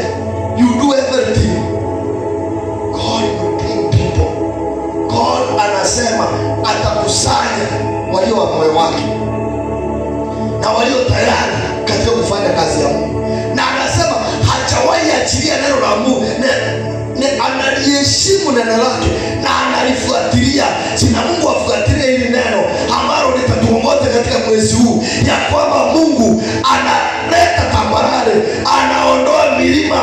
you do everything. God will bring people. God anasema atakusanya walio wa moyo wake na walio tayari katika kufanya kazi ya Mungu, na anasema hajawahi achilia neno la Mungu, analiheshimu neno lake na analifuatilia. Sina Mungu afuatilie hili neno ambalo litatuongoza katika mwezi huu, ya kwamba Mungu analeta tambarare, anaondoa milima,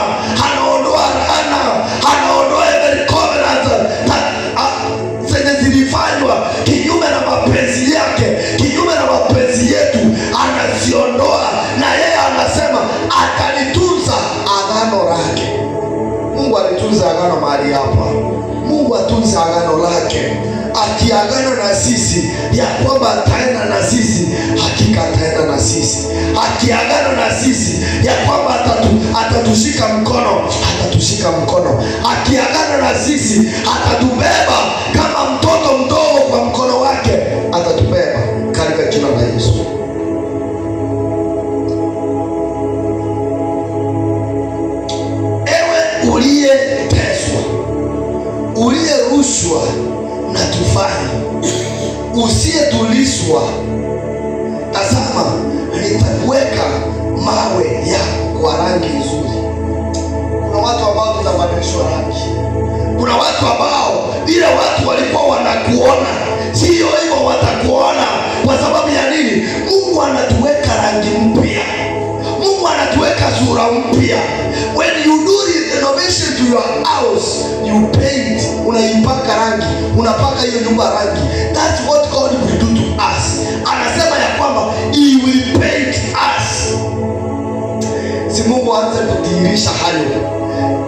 anaondoa laana, anaondoa every covenant zenye zilifanywa kinyume na mapenzi yake, kinyume na mapenzi yetu, anaziondoa. Na yeye anasema atalitunza agano lake. alitunza agano mahali hapa. Mungu atunze agano lake, akiagano na sisi ya kwamba ataenda na sisi, hakika ataenda na sisi. Akiagana na sisi ya kwamba atatushika mkono, atatushika mkono. Akiagana na sisi atatubeba kama mtoto mdogo kwa mkono wake, atatubeba katika jina la Yesu. Ewe uliyeteswa, uliyerushwa na tufani, usiyetulizwa, tazama nitakuweka mawe ya kwa rangi nzuri. Kuna watu ambao tutabadilishwa rangi. Kuna watu ambao ile watu walikuwa wanakuona, sio hivyo watakuona. Kwa sababu ya nini? Mungu anatuweka rangi mpya. Mungu anatuweka sura mpya. When you do renovation to your house, you paint, unaipaka rangi, unapaka hiyo nyumba rangi. That's what God will do to us. Anasema ya kwamba he will paint us. Si Mungu aanze kudhihirisha hayo.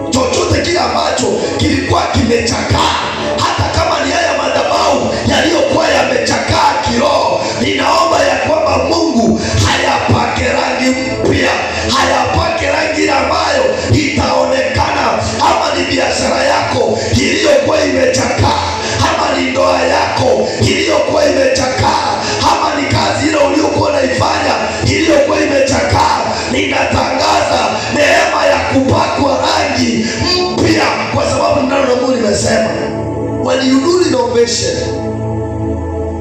Chochote kile ambacho kilikuwa kimechakaa, hata kama ni haya madhabahu yaliyokuwa yamechakaa kiroho, ninaomba ya kwamba Mungu hayapake rangi mpya, hayapake rangi ambayo itaonekana. Ama ni biashara yako iliyokuwa imechakaa, ama ni ndoa yako iliyokuwa imechakaa, ama ni kazi ile uliyokuwa unaifanya iliyokuwa imechakaa, ninatangaza neema ya kupakwa rangi mpya, kwa sababu neno la Mungu limesema when you do renovation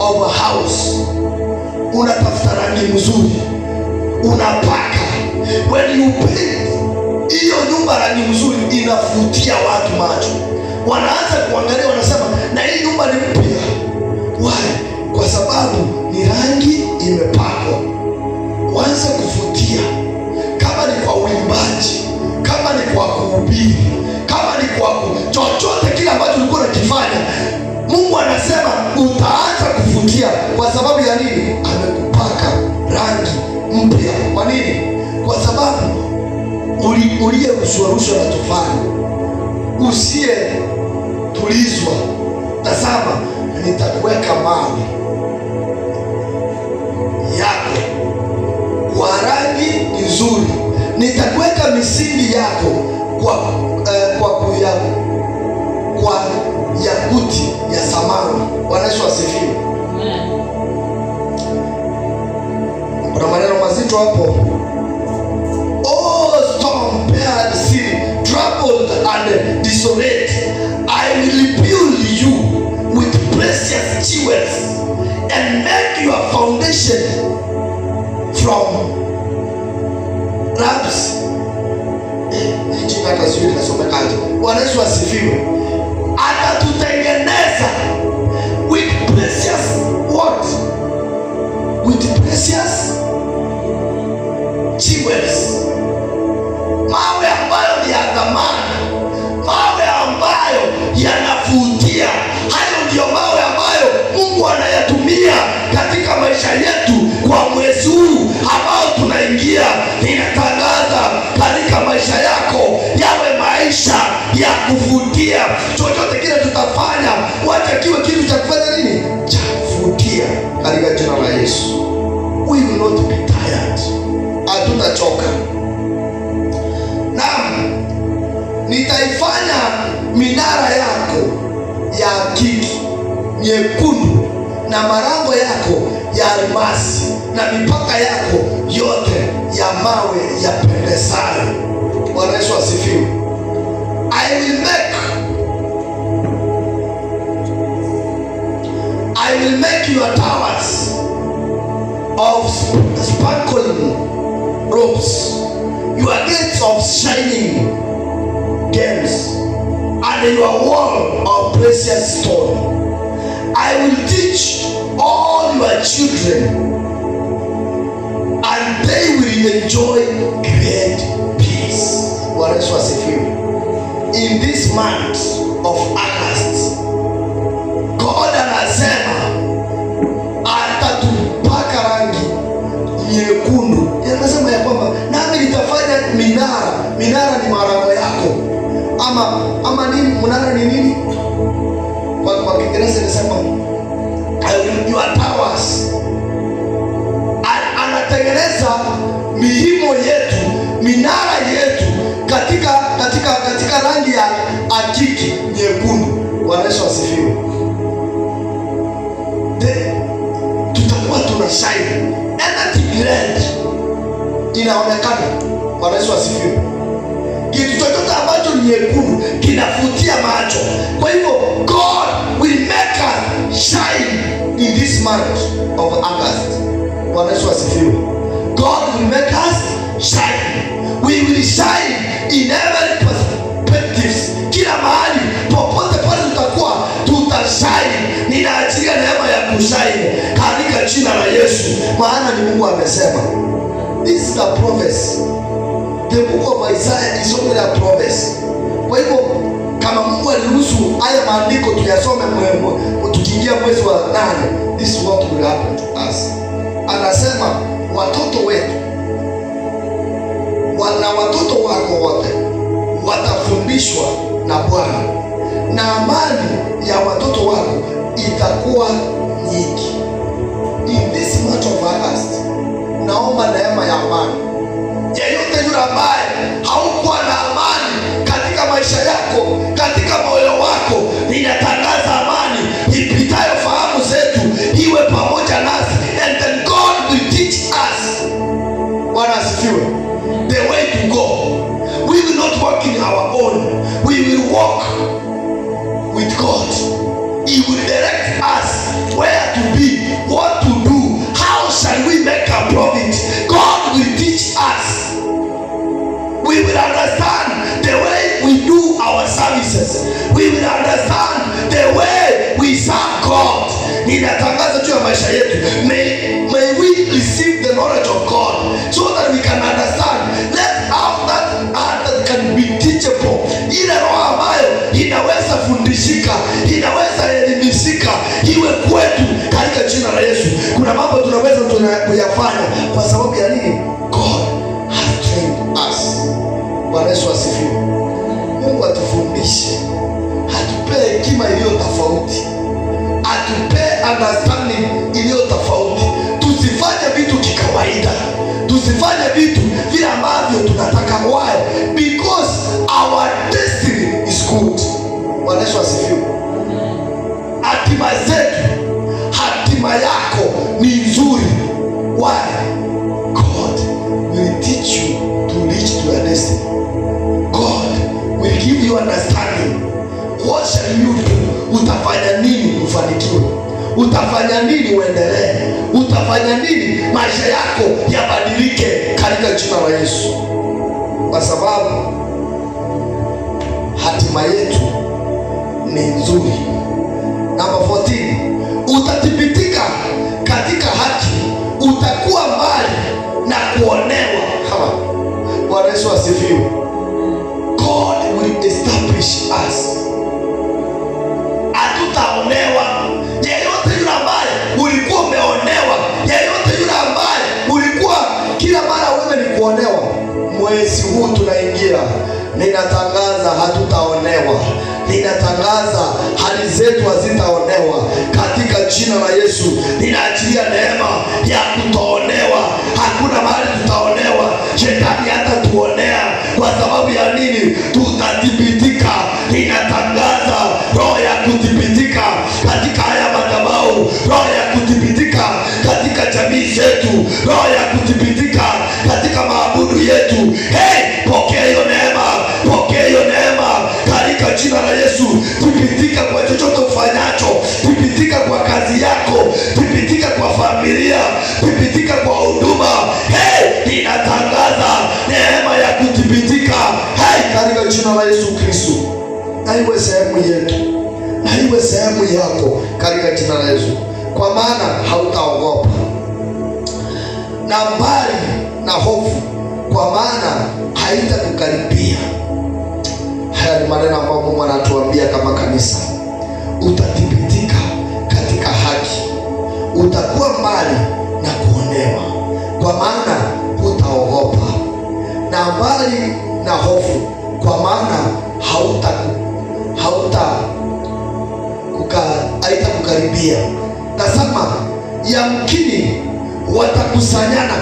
of a house, unatafuta rangi nzuri, unapaka. When you paint hiyo nyumba rangi nzuri, inavutia watu macho, wanaanza kuangalia, wanasema na hii nyumba ni mpya. Why? Kwa sababu ni rangi imepakwa. Waanze kuvutia, kama ni kwa uimbaji, kama ni kwa kuhubiri, kama ni kwa chochote kile ambacho ulikuwa unakifanya, Mungu anasema utaanza kuvutia. Kwa sababu ya nini? Amekupaka rangi mpya. Kwa nini? Kwa sababu uliyerushwa na tufani, usiye tulizwa, tazama nitakuweka mawe yako kwa rangi nzuri, nitakuweka misingi yako kwa yakuti ya samawi. Bwana Yesu asifiwe. Kuna maneno mazito hapo. Oh storm beared city, troubled and desolate, I will build you with precious jewels and make your foundation from ramps. Bwana Yesu asifiwe. Atatutengeneza with precious what? With precious jewels, mawe ambayo ni ya thamani, mawe ambayo yanavutia. Hayo ndio mawe ambayo Mungu anayatumia katika maisha yetu kwa mwezi huu ambao tunaingia. Ninatangaza katika maisha yako yawe maisha ya kuvutia. Chochote kile tutafanya, wacha kiwe kitu cha kufanya nini? Cha kuvutia katika jina la Yesu. We will not be tired. Hatutachoka. Naam, nitaifanya minara yako ya hakiki nyekundu na malango yako ya almasi na mipaka yako yote ya mawe yapendezayo. Bwana Yesu asifiwe. I will make your towers of sparkling ropes, your gates of shining gems, and your wall of precious stone. I will teach all your children, and they will enjoy great peace. Bwana Yesu asifiwe. In this month of August, God anasema atatupaka rangi nyekundu. Anasema ya kwamba nami nitafanya minara. Minara ni malango yako, ama nini? Mnara ni nini? Kwa Kiingereza inasema I your towers. Anatengeneza miimo yetu, minara yetu katika rangi ya akiki nyekundu. Bwana Yesu asifiwe. Tutakuwa tuna shine. Anything red inaonekana. Bwana Yesu asifiwe. Kitu chochote ambacho ni nyekundu kinavutia macho. Kwa hivyo God will make us shine in this month of August. Bwana Yesu asifiwe. God will make us shine. We will shine in every perspectives. Kila mahali popote pale tutakuwa tutashine. Ninaachilia neema ya kushine katika jina la Yesu, maana ni Mungu amesema. This is a prophecy. The book of Isaiah is only a prophecy. Kwa hivyo kama Mungu aliruhusu haya maandiko tuyasome tukiingia mwezi wa 8, this is what will happen to us. Anasema watoto wetu na watoto wako wote watafundishwa na Bwana, na amani ya watoto wako itakuwa nyingi. In this month of August, naomba neema ya amani. Yeyote yule ambaye haukuwa na amani katika maisha yako, katika moyo wako, ninatangaza amani ipitayo fahamu zetu iwe pamoja nasi, and then God will teach us. Bwana asifiwe. The way to go. We will not walk in our own. We will walk with God. He will direct us where to be, what to do, how shall we make a profit. God will teach us. We will understand the way we do our services. We will understand the way we serve God. Ninatangaza juu ya maisha yetu. May we receive the knowledge of God so that we can understand. Let out that can be teachable. Ile roho ambayo inaweza fundishika, inaweza elimishika, iwe kwetu katika jina la Yesu. Kuna mambo tunaweza kuyafanya kwa sababu ya nini? God has trained us. Bwana Yesu asifiwe. Mungu atufundishe, atupee hekima iliyo tofauti, atupee understanding iliyo tofauti. Tusifanye vitu kikawaida, tusifanye vitu vile ambavyo tunataka. Why? Because our destiny is good. Bwana Yesu asifiwe. Hatima zetu, hatima yako ni nzuri. Why? God will teach you to reach to your destiny. God will give you understanding. What shall you do? Utafanya nini ufanikiwe? Utafanya nini uendelee? Utafanya nini maisha yako yabadilike katika jina la Yesu? Kwa sababu hatima yetu ni nzuri. Number 14, utathibitika katika haki, utakuwa mbali na kuonewa. Bwana Yesu asifiwe. God will establish us. Hatutaonewa. Yeyote yule ambaye ulikuwa umeonewa, yeyote yule ambaye ulikuwa kila mara wewe ni kuonewa, mwezi huu tunaingia, ninatangaza hatutaonewa. Ninatangaza hali zetu hazitaonewa katika jina la Yesu. Ninaachilia neema ya kutoonewa. Hakuna mahali tutaonewa. Shetani hata tuonea. Kwa sababu ya nini? Tutathibitika. Ninatangaza roho ya kuthibitika katika haya madhabahu, roho ya kuthibitika katika jamii zetu, roho ya kuthibitika katika maabudu yetu. Pokea hiyo neema, pokea hiyo neema katika jina la Yesu. Thibitika kwa chochote ufanyacho, thibitika kwa kazi yako, thibitika kwa familia, thibitika kwa huduma. Ninatangaza neema ya kuthibitika katika jina la Yesu Kristo. Na iwe sehemu yetu, na iwe sehemu yako katika jina la Yesu, kwa maana hautaogopa na mbali na hofu, kwa maana haitakukaribia. Haya ni maneno ambayo Mungu anatuambia kama kanisa. Utathibitika katika haki, utakuwa mbali na kuonewa, kwa maana hutaogopa, na mbali na hofu, kwa maana haitakukaribia. Na tazama, yamkini watakusanyana.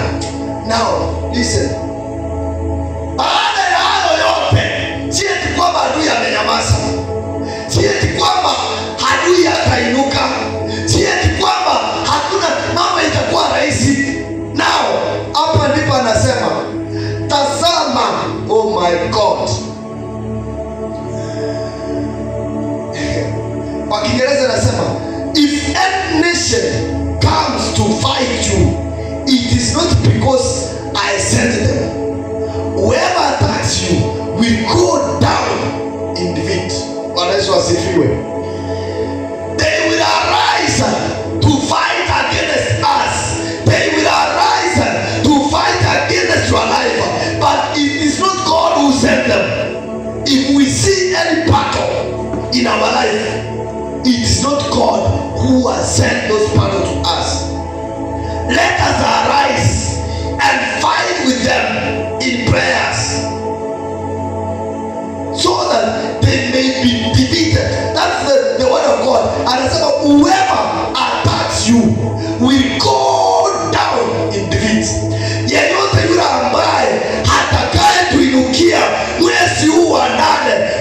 Now listen, baada ya hayo yote, si eti kwamba adui amenyamaza, si eti kwamba adui atainuka, si eti kwamba hakuna mambo itakuwa rahisi. Now hapa ndipo anasema tazama, oh my God. Kwa Kiingereza anasema if any nation comes to fight you, it is not because I sent them. Whoever attacks you will go down in defeat. Bwana Yesu asifiwe. They will arise to fight against us. They will arise to fight against your life. But it is not God who sent them. If we see any battle in our life, it is not God who has sent those battles to us. Let us arise and fight with them in prayers, so that they may be defeated. That's the word of God. Anasema whoever attacks you will go down in defeat. Yeyote yule ambaye hatakaye tuinukia mwezi huu wa 8,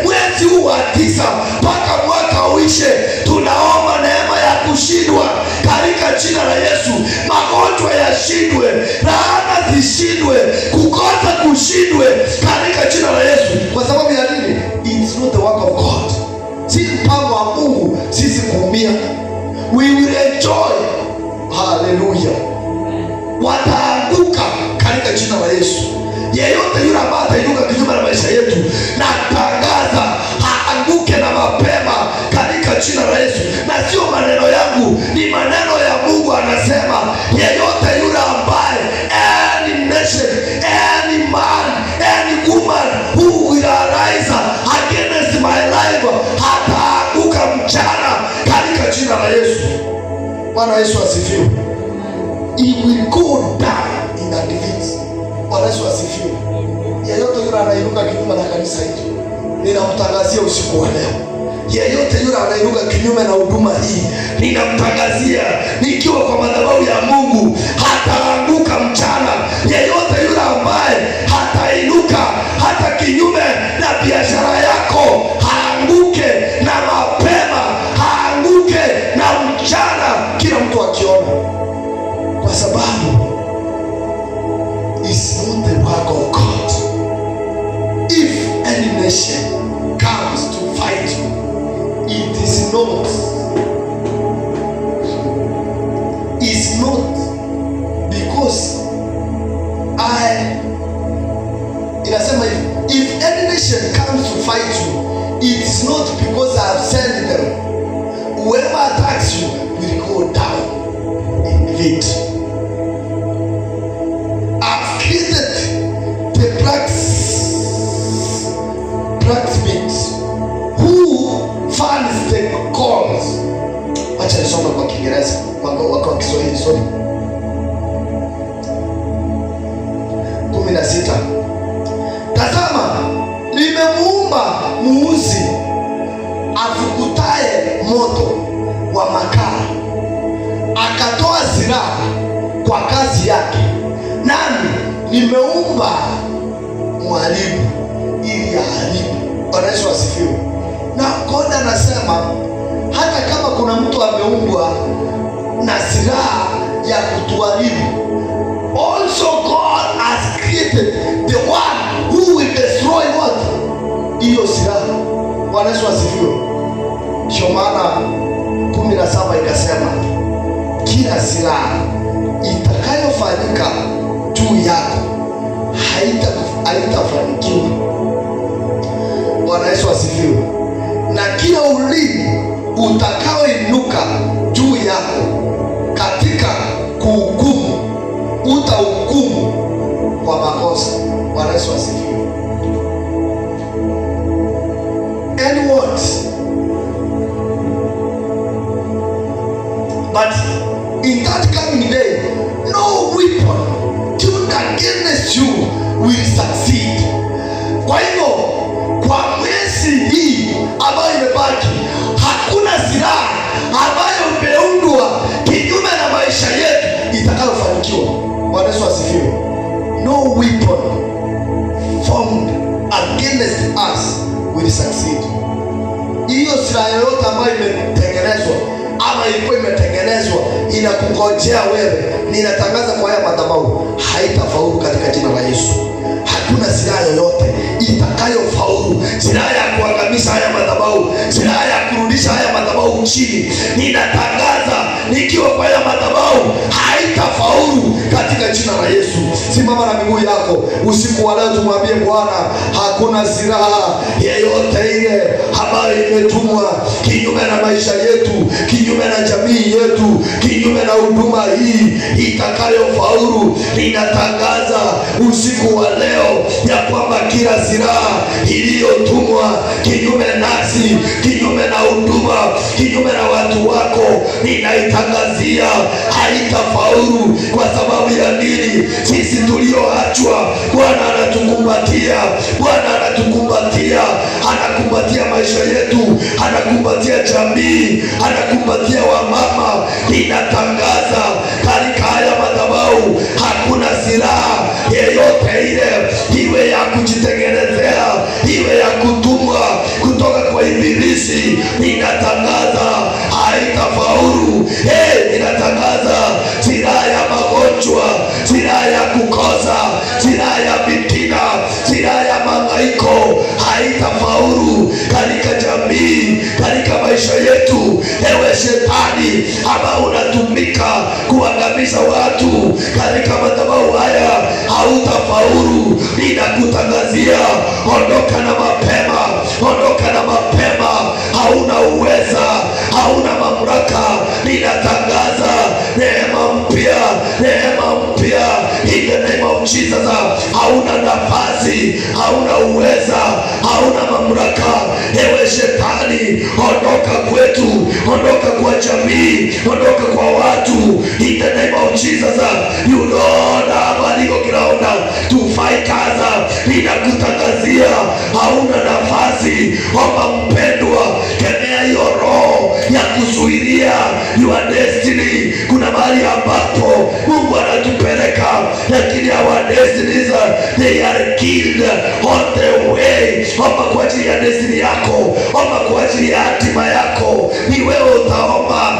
mwezi huu wa 9 mpaka mwaka uishe, tunaomba neema ya kushindwa katika jina la Yesu. Magonjwa yashindwe, laana zishindwe, kukosa kushindwe katika jina la Yesu. Kwa sababu ya nini? It's not the work of God. Si mpango wa Mungu sisi kuumia. We will enjoy. Hallelujah. Wataanguka katika jina la Yesu. Yeyote yule ambaye atainuka kinyume na maisha yetu, na tangaza haanguke na mapema katika jina la Yesu. Na sio maneno yangu, ni maneno ya Mungu. Anasema yeyote yule ambaye, any nation, any man, any woman who will arise against my life, hataanguka mchana katika jina la Yesu. Bwana Yesu asifiwe. He will go down in a defeat. Bwana Yesu asifiwe. Yeyote yule anainuka kinyume na kanisa hili, ninamtangazia usiku wa leo. Yeyote yule anainuka kinyume na huduma hii, ninamtangazia nikiwa kwa madhabahu ya Mungu, hataanguka mchana. Yeyote yule ambaye hatainuka hata kinyume na biashara yako, haanguke na mapema, haanguke na mchana, kila mtu akiona, kwa sababu it's not the work of God. If any nation comes to fight you, it is not. It's not because inasema if any nation comes to fight you, it is not because I have sent them. Whoever attacks you will go down in defeat. I've created the blacksmith who funds the calls. Acha nisome kwa Kiingereza, kwa Kiswahili sorry. 16. Tazama, nimemuumba muuzi afukutaye moto wa makaa, akatoa silaha kwa kazi yake, nami nimeumba mwalimu ili aharibu. Bwana Yesu asifiwe. Na God anasema hata kama kuna mtu ameumbwa na silaha ya kutuharibu, also God has created the one who will destroy what? Hiyo silaha. Bwana Yesu asifiwe. Ndio maana 17 ikasema kila silaha itakayofanyika juu yako haitafanikiwa. Bwana Yesu asifiwe. Na kila ulimi utakaoinuka juu yako katika kuhukumu, utahukumu kwa makosa. Bwana Yesu asifiwe. And what? But in that coming day, no weapon tuned against you will succeed. Kwa hivyo kwa mwezi hii ambayo imebaki, hakuna silaha ambayo imeundwa kinyume itakayofanikiwa. Bwana Yesu asifiwe. No weapon formed against us will succeed. Hiyo silaha yoyote ambayo imetengenezwa ama ilikuwa imetengenezwa inakungojea wewe, ninatangaza kwa haya madhabahu, haitafaulu katika jina la Yesu. Hakuna silaha yoyote itakayofaulu. Silaha ya kuangamiza haya madhabahu, silaha ya kurudisha haya madhabahu chini, ninatangaza nikiwa kwa haya madhabahu, haitafaulu katika jina la Yesu. Simama na miguu yako usiku wa leo, tumwambie Bwana, hakuna silaha yeyote ile ambayo imetumwa kinyume na maisha yetu, kinyume na jamii yetu, kinyume na huduma hii itakayofaulu. Ninatangaza usiku wa leo ya kwamba kila silaha iliyotumwa kinyume nasi, kinyume na huduma, kinyume na watu wako, ninaitangazia haitafaulu. Kwa sababu ya nini? Sisi tulioachwa, Bwana anatukumbatia. Bwana anatukumbatia, anakumbatia maisha yetu, anakumbatia jamii, anakumbatia wamama. Ninatangaza katika haya madhabahu, hakuna silaha yeyote ile, iwe ya kujitengenezea, iwe ya kutumwa kutoka kwa ibilisi, ninatangaza haitafaulu. Ninatangaza silaha ya magonjwa, silaha ya kukosa, silaha ya fitina, silaha ya mahangaiko, haitafaulu katika jamii, katika maisha yetu. Ewe shetani ambao unatumika kuangamiza watu katika madhabahu haya, hautafaulu. Ninakutangazia, ondoka na mapema, ondoka na mapema. Hauna uweza, hauna mamlaka. Ninatangaza neema mpya, neema mpya in the name of Jesus. Hauna nafasi, hauna uweza, hauna mamlaka. Ewe shetani, ondoka kwetu, ondoka kwa jamii, ondoka kwa watu in the name of Jesus. You don't have a legal ground to fight us. Ninakutangazia hauna nafasi. Omba mpendwa, kemea hiyo roho ya kuzuilia your destiny. Kuna mahali ambapo Mungu anatupeleka, lakini our destinies they are killed on the way. Omba kwa ajili ya destiny yako, omba kwa ajili ya hatima yako. Ni wewe utaomba,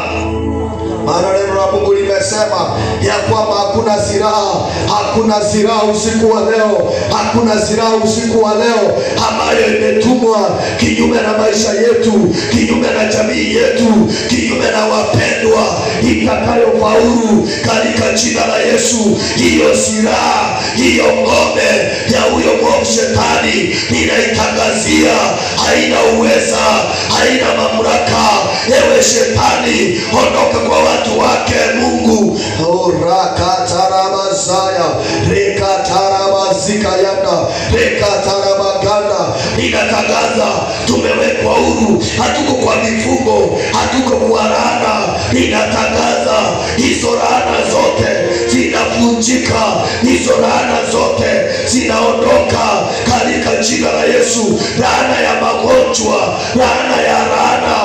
maana neno la Mungu limesema ya kwamba hakuna silaha, hakuna silaha usiku wa leo, hakuna silaha usiku wa leo ambayo imetumwa kinyume na maisha yetu, kinyume na jamii yetu, kinyume na wapendwa, itakayofaulu katika jina la Yesu. Hiyo silaha, hiyo ngome ya huyo mwovu shetani, ninaitangazia haina uweza, haina mamlaka. Ewe shetani, ondoka kwa watu wake Mungu. Rakatarabazaya rekatarabazikayanda rekatarabaganda. Ninatangaza tumewekwa huru, hatuko kwa mifungo, hatuko kwa laana. Ninatangaza hizo laana zote zinavunjika, hizo laana zote zinaondoka katika jina la Yesu. Laana ya magonjwa, laana ya laana,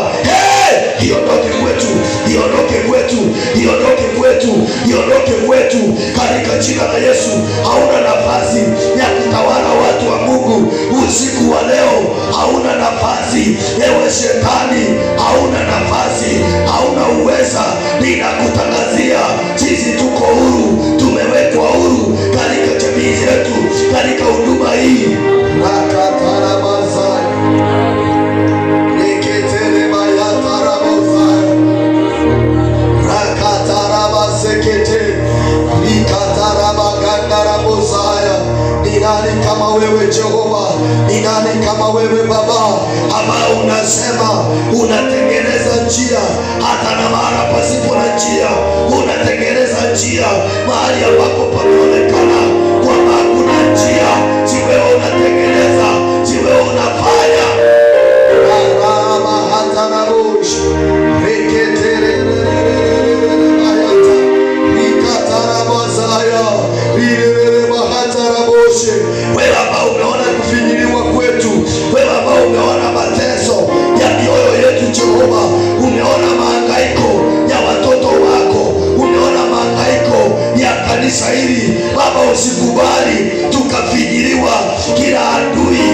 iondoke kwetu, iondoke kwetu, iondoke kwetu, iondoke kwetu katika jina la Yesu. Hauna nafasi ya kutawala watu wa Mungu usiku wa leo, hauna nafasi. Ewe shetani, hauna nafasi, hauna uweza. Ninakutangazia sisi tuko huru, tumewekwa huru katika jamii zetu, katika huduma hii. Ni nani kama wewe Jehova? Ni nani kama wewe Baba, ambao unasema unatengeneza njia hata na mahali pasipo na njia, unatengeneza njia mahali ambapo panaonekana kwamba hakuna njia. Si wewe unatengeneza, si wewe unafanya. Rama hata na bush reketere wewe ambao umeona kufinyiliwa kwetu, wewe ambao umeona mateso ya mioyo yetu Jehova, umeona mahangaiko ya watoto wako, umeona mahangaiko kanisa hili Baba, usikubali tukafinyiliwa. Kila adui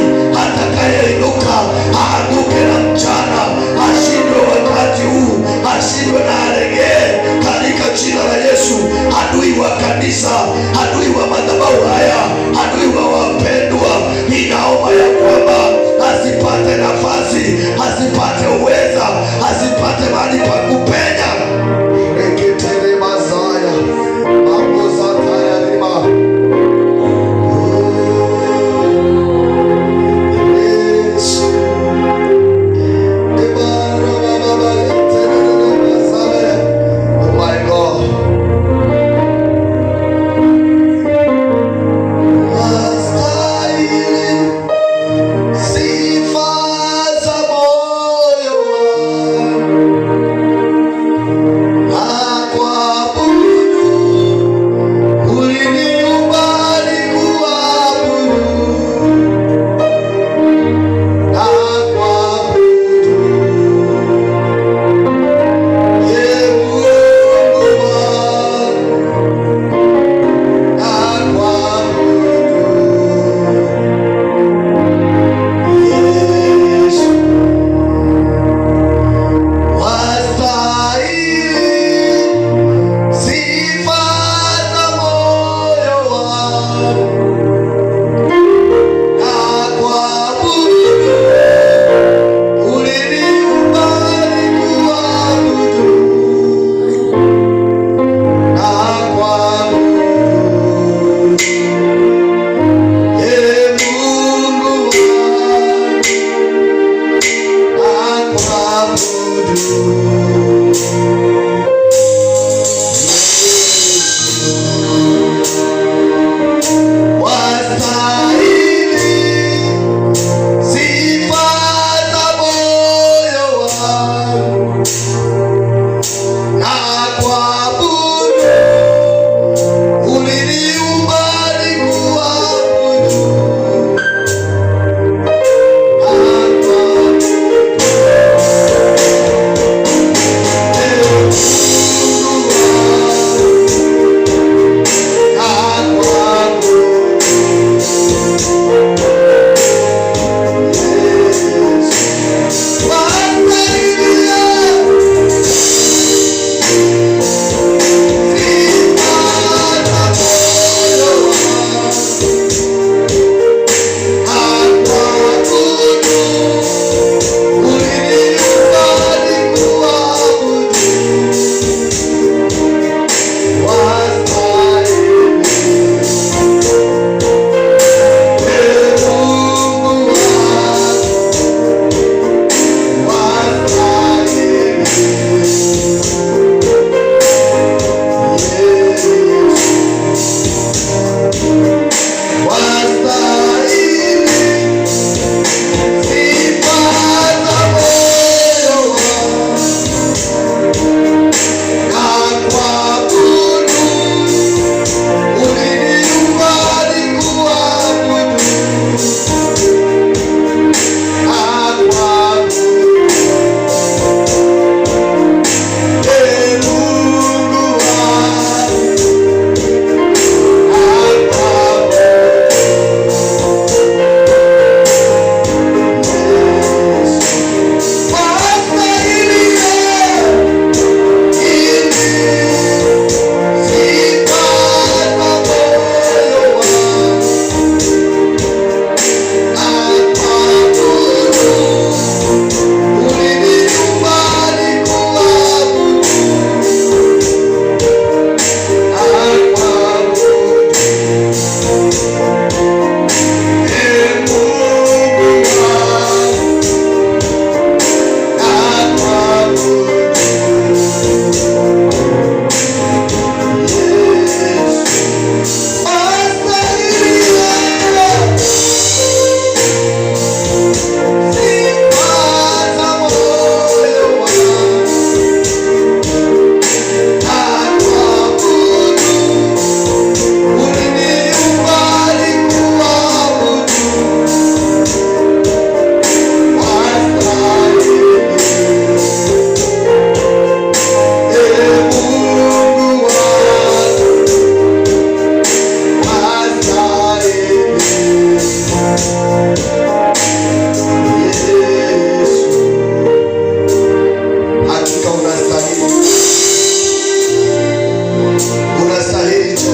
atakayeinuka aanguke na mchana, ashindwe wakati huu, ashindwe na alegee katika jina la Yesu. Adui wa kanisa, adui wa madhabahu haya, adui wa wapendwa, ninaomba ya kwamba asipate nafasi, asipate uweza, asipate mahali pa kupenya. Reketele mazaya makosa tayarima Yesu ebara baba letele mazaya. Oh my God.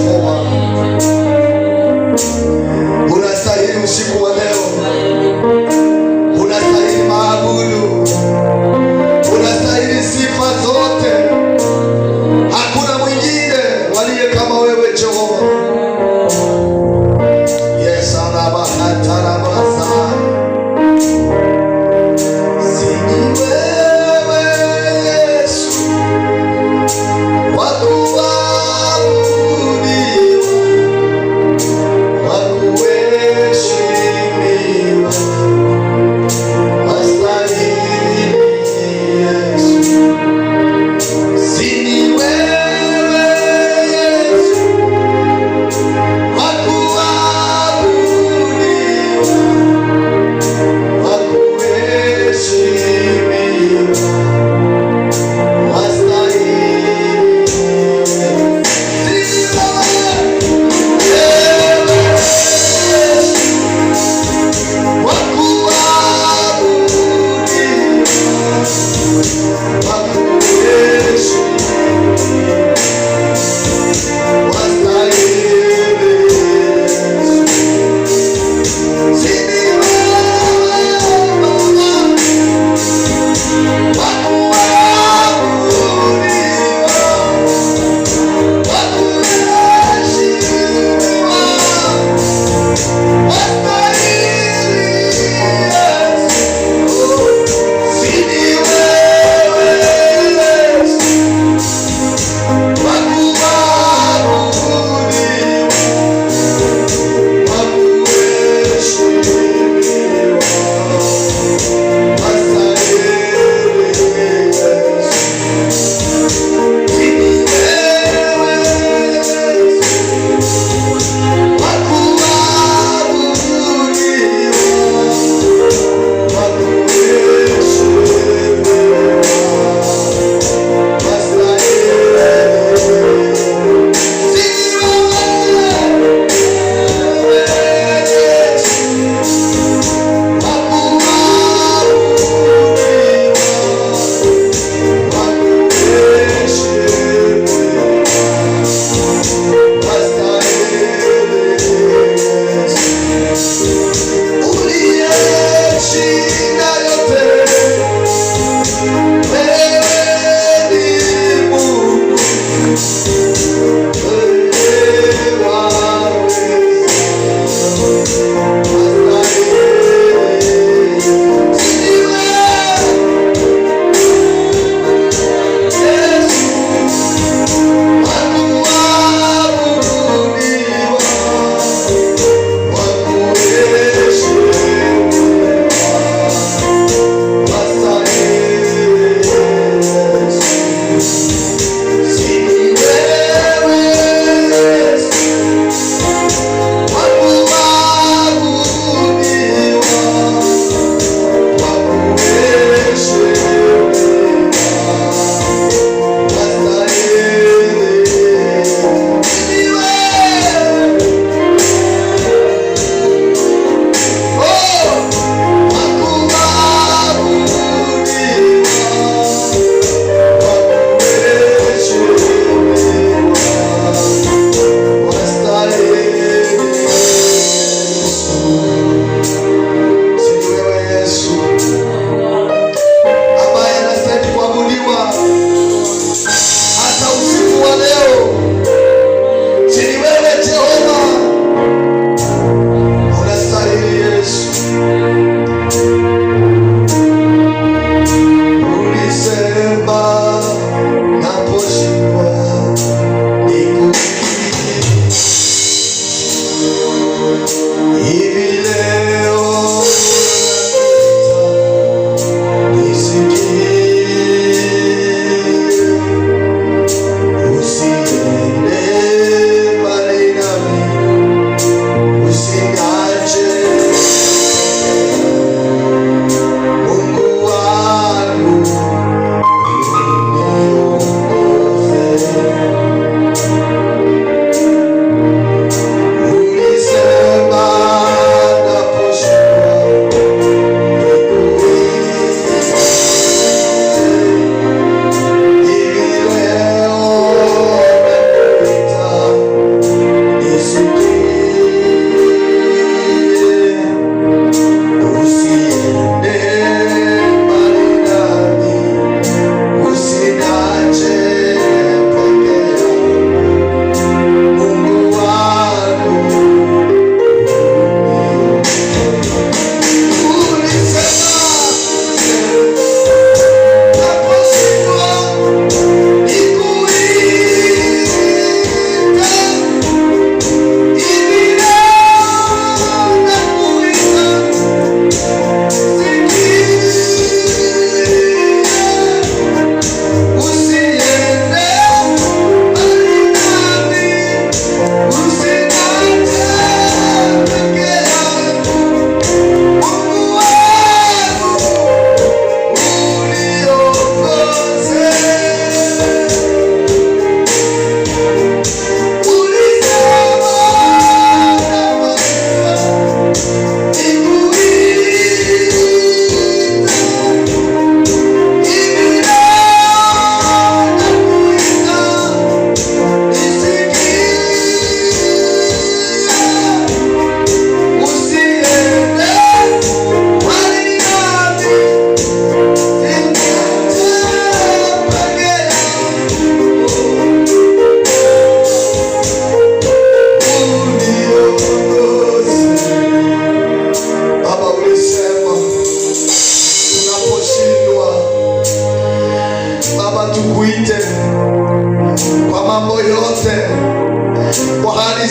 Jehova. Unastahili usiku wa leo, unastahili maabudu, unastahili sifa zote. Hakuna mwingine waliye kama wewe Jehova. Yes, anabahatarabasa. Sini wewe Yesu wakuabudiwa, wakuheshimiwa.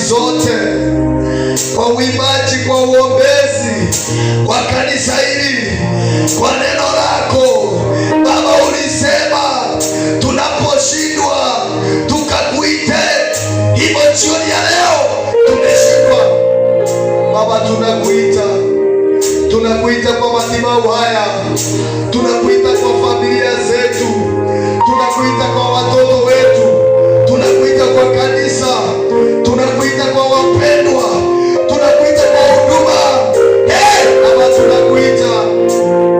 zote, kwa uimbaji, kwa uombezi kwa kanisa hili, kwa neno lako Baba. Ulisema tunaposhindwa tukakuite, hivyo jioni ya leo tumeshindwa Baba, tunakuita kwa madhabahu haya, tunakuita kwa familia zetu, tunakuita kwa watoto wetu, tunakuita kwa kanisa, tunakuita kwa wapendwa, tunakuita kwa huduma. Baba, tunakuita,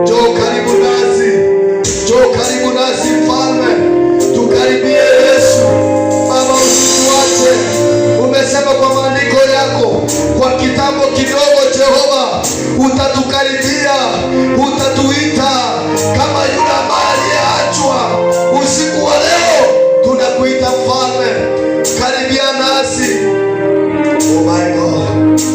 njoo karibu nasi, njoo karibu nasi Mfalme, tukaribie Yesu Baba, usituache. Umesema kwa maandiko yako, kwa kitambo kidogo Jehova utatukaribia, utatuita kama yule ambaye aliyeachwa. Usiku wa leo tunakuita Mfalme, karibia nasi. Oh my God,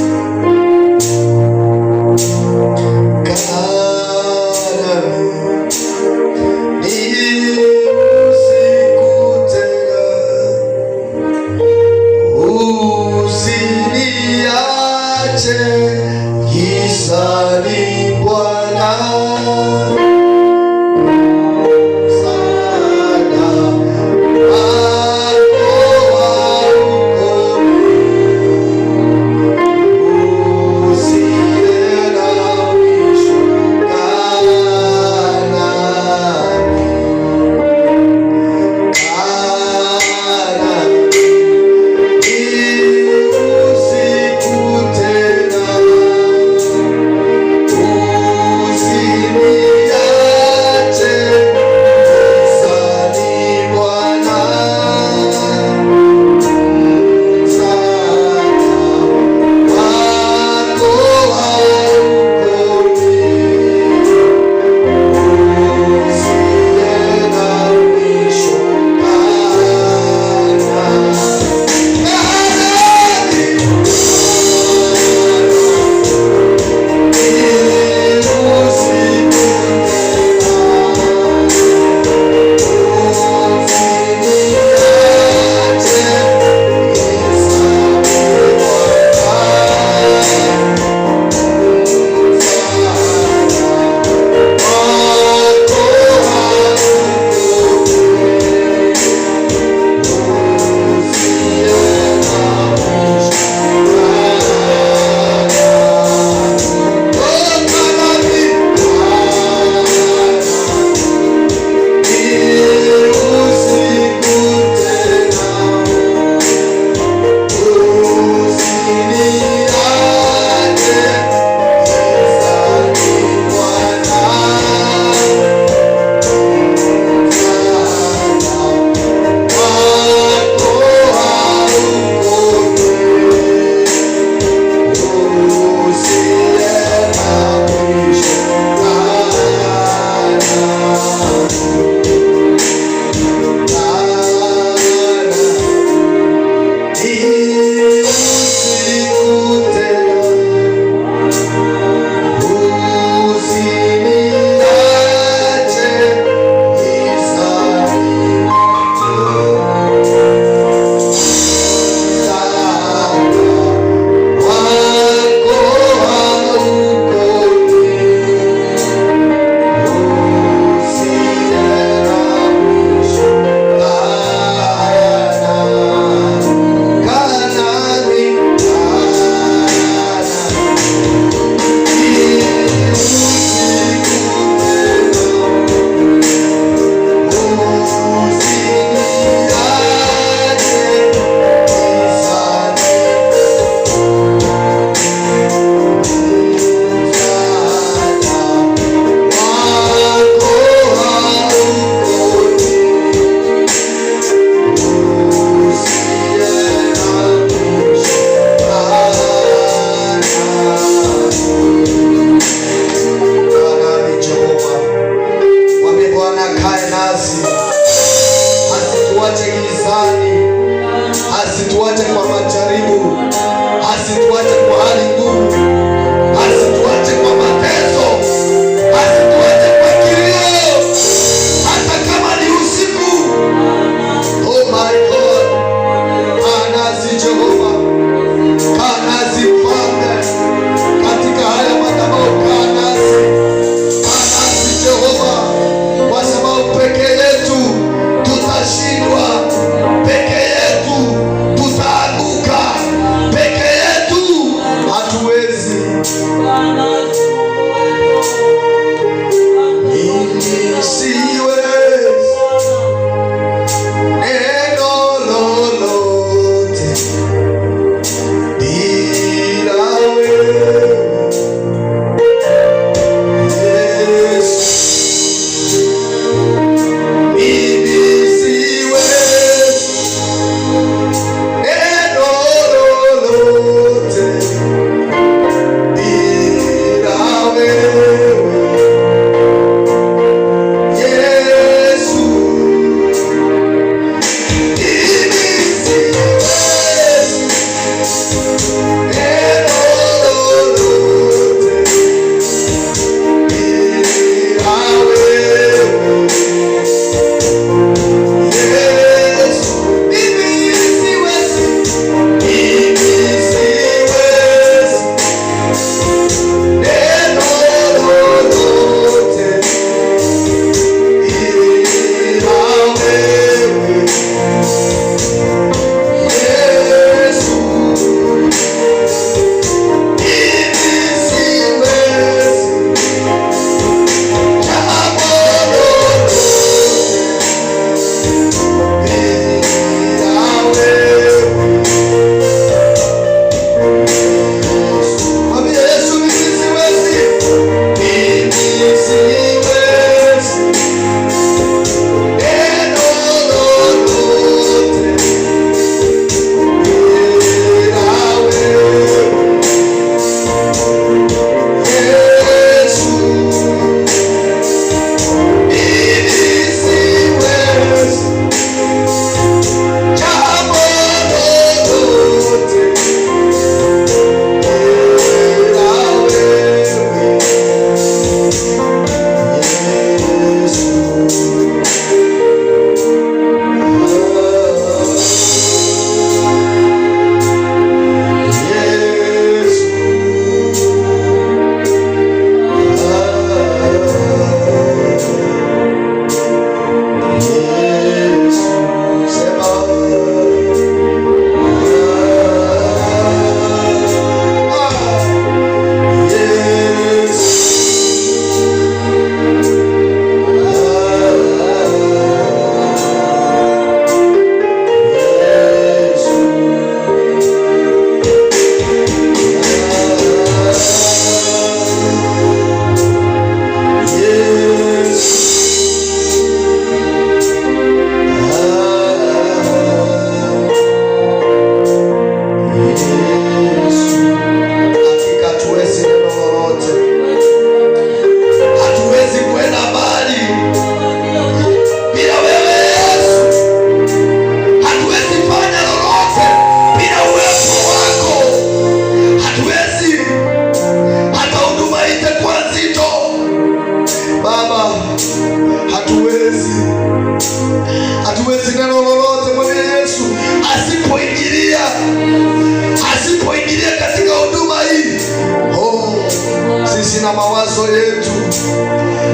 mawazo yetu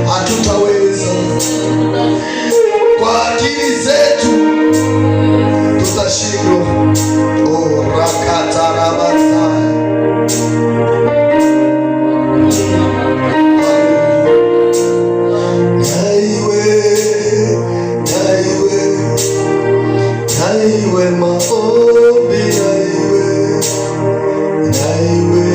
hatutaweza, kwa akili zetu tutashindwa. Oh, rakatarabasa. Naiwe maombi, naiwe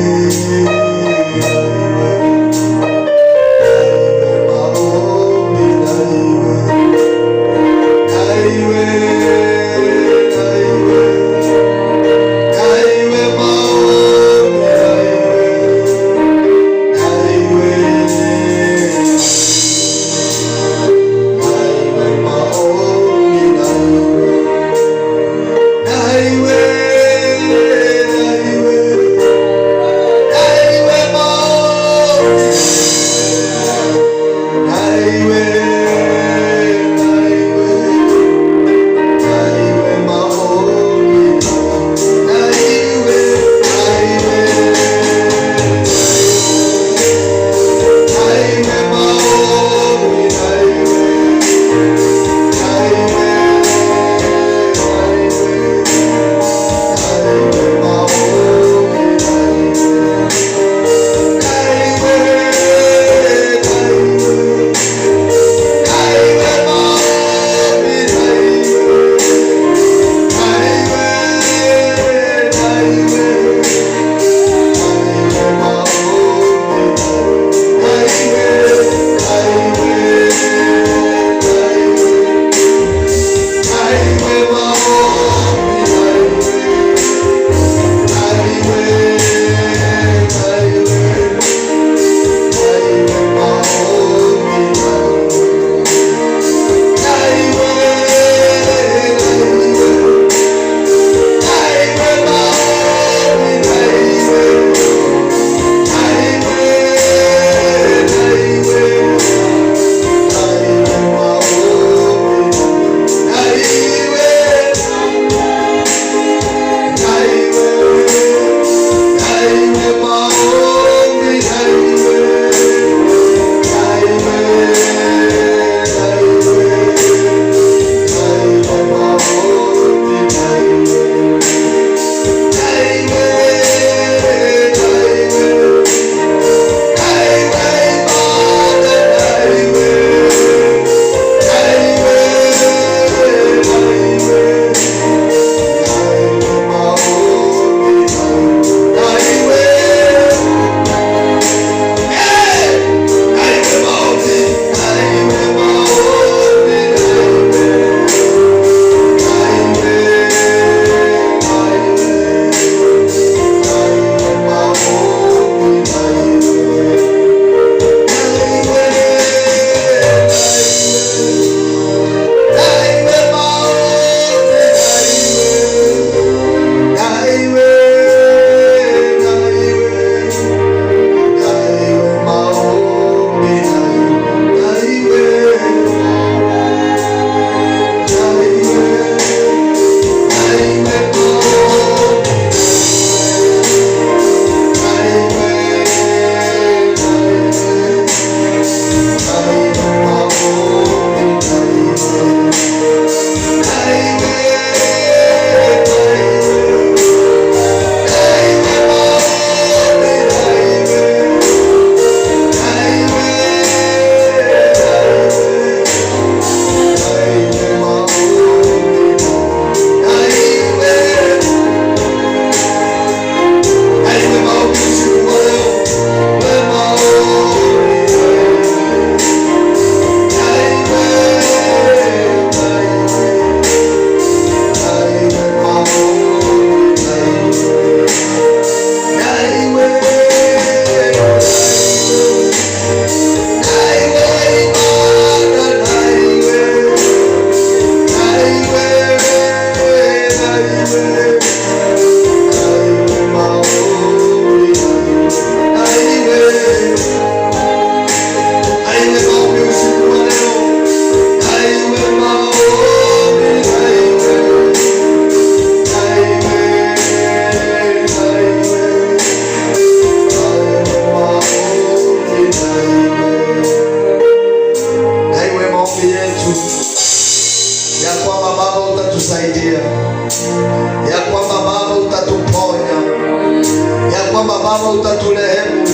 Baba utaturehemu,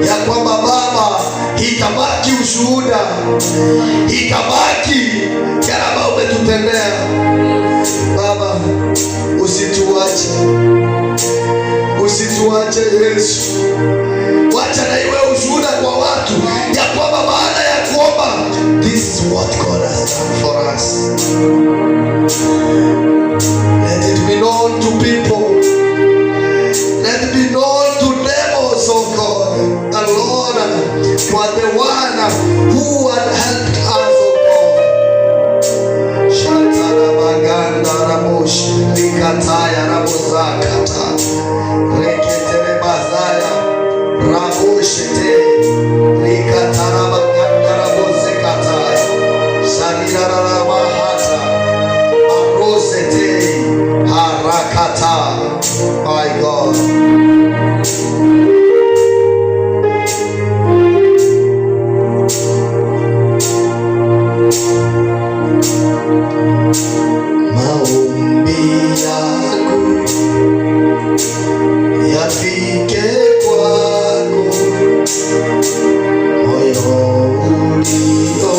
ya kwamba Baba itabaki ushuhuda, itabaki yale ambayo umetutendea Baba. Usituache, usituache Yesu. Wacha na iwe ushuhuda kwa watu ya kwamba baada ya kuomba, this is what God has done for us. Let it be known to people. Let it be known to devils, oh God, the Lord, you are the one who had helped us, oh God. Shatana baganda rabosh likataya rabozakata reketere bazaya raboshete likatara baganda rabozekataya sharira rabahata arosete harakata. My God, maombi yangu yafike kwako, moyo ulio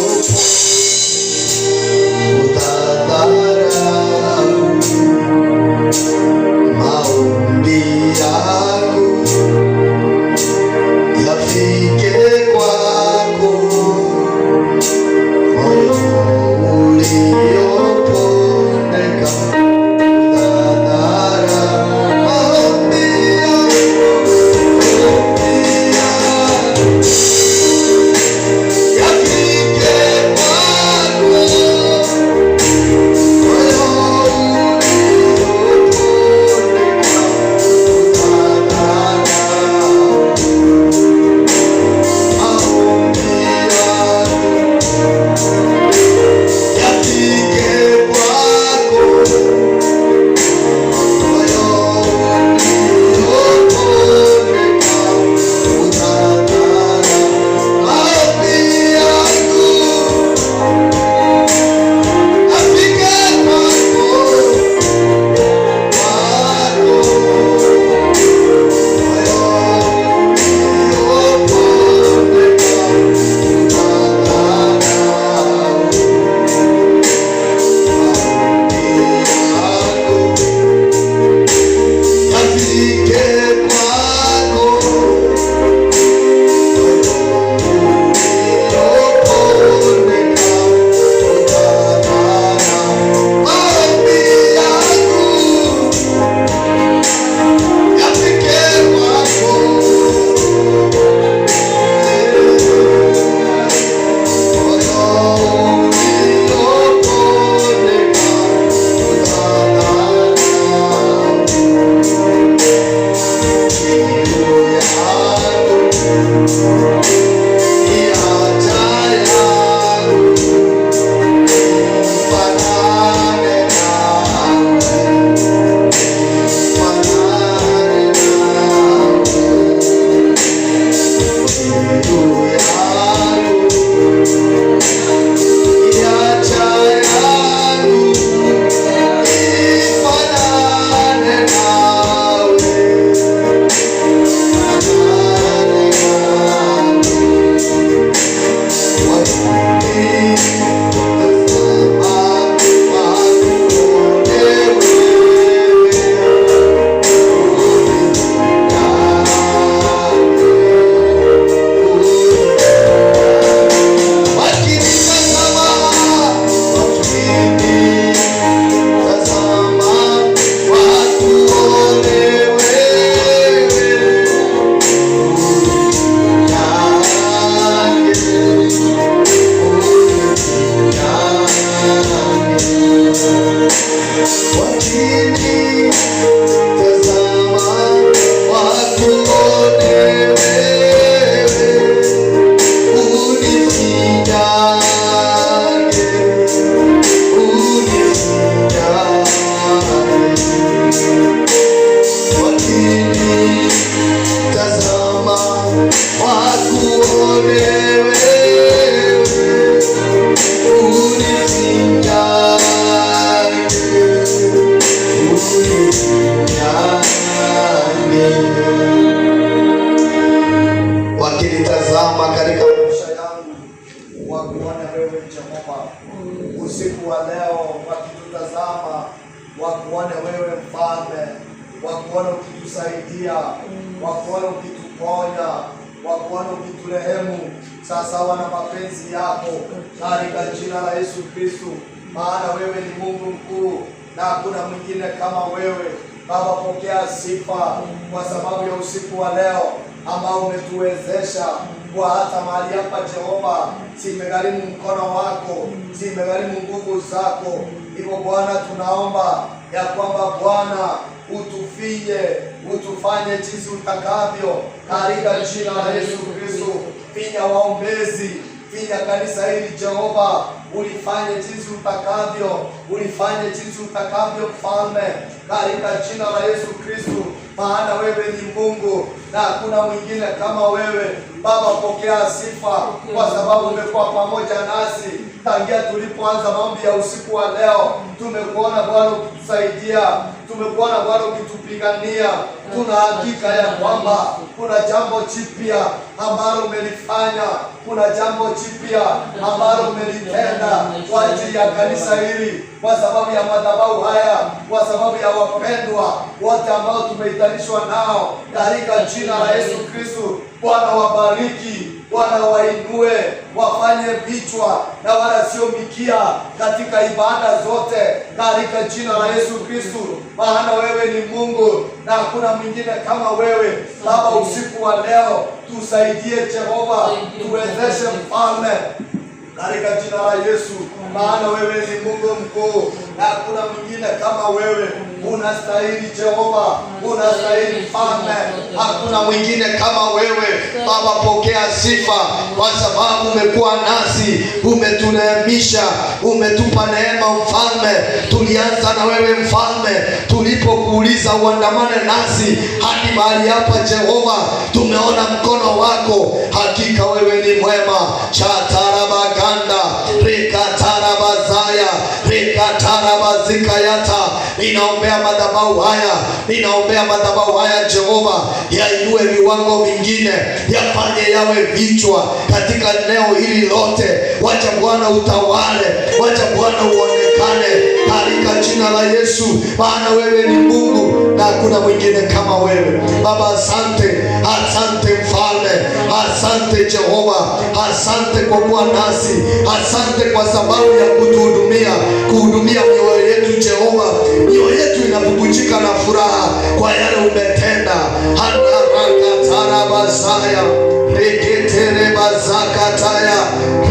utadharau. Maombi yangu yafike kwako, moyo uliopondeka utadharau. Maombi yangu yafike kwako, Yeah. usiku wa leo wakitutazama, wakuone wewe Mfalme, wakuone ukitusaidia, wakuone ukituponya, wakuone ukiturehemu sawasawa na mapenzi yako, katika jina la Yesu Kristo. Maana wewe ni Mungu mkuu na hakuna mwingine kama wewe. Baba, pokea sifa kwa sababu ya usiku wa leo ambao umetuwezesha kwa hata mahali hapa Jehova, simegharimu mkono wako, simegharimu nguvu zako. Hivyo Bwana, tunaomba ya kwamba Bwana utufinye, utufanye jinsi utakavyo, katika jina la Yesu Kristo. Finya waombezi, finya kanisa hili Jehova, ulifanye jinsi utakavyo, ulifanye jinsi utakavyo Mfalme, katika jina la Yesu Kristo. Maana wewe ni Mungu na hakuna mwingine kama wewe. Baba, pokea sifa kwa sababu umekuwa pamoja nasi tangia tulipoanza maombi ya usiku wa leo. Tumekuona Bwana ukitusaidia, tumekuona Bwana ukitupigania. Tuna hakika ya kwamba kuna jambo jipya ambalo umelifanya, kuna jambo jipya ambalo umelitenda kwa ajili ya kanisa hili, kwa sababu ya madhabahu haya, kwa sababu ya wapendwa wote ambao tumeitanishwa nao, katika jina la Yesu Kristo. Bwana wabariki, Bwana wainue, wafanye vichwa na wala sio mikia katika ibada zote, katika jina la Yesu Kristo. Maana wewe ni Mungu na hakuna mwingine kama wewe. Baba, usiku wa leo tusaidie Jehova, tuwezeshe Mfalme, katika jina la Yesu. Maana wewe ni Mungu mkuu na hakuna mwingine kama wewe. Unastahili Jehova, unastahili Mfalme, hakuna mwingine kama wewe. Baba, pokea sifa kwa sababu umekuwa nasi, umetuneemisha, umetupa neema Mfalme. Tulianza na wewe Mfalme, tulipokuuliza uandamane nasi hadi mahali hapa Jehova, tumeona mkono wako. Hakika wewe ni mwema. Chatarabaganda rekatarabazaya rekatarabazikayata. Ninaombea madhabahu haya, ninaombea madhabahu haya Jehova, yainue viwango vingine, yafanye yawe vichwa katika eneo hili lote. Wacha Bwana utawale, wacha Bwana uonekane katika jina la Yesu. Maana wewe ni Mungu na hakuna mwingine kama wewe. Baba, asante, asante Mfalme, asante Jehova, asante kwa kuwa nasi, asante kwa sababu ya kuhudumia mioyo yetu Jehova. Mioyo yetu inabubujika na furaha kwa yale umetenda. Hanarakatarabasaya reketerebazakataya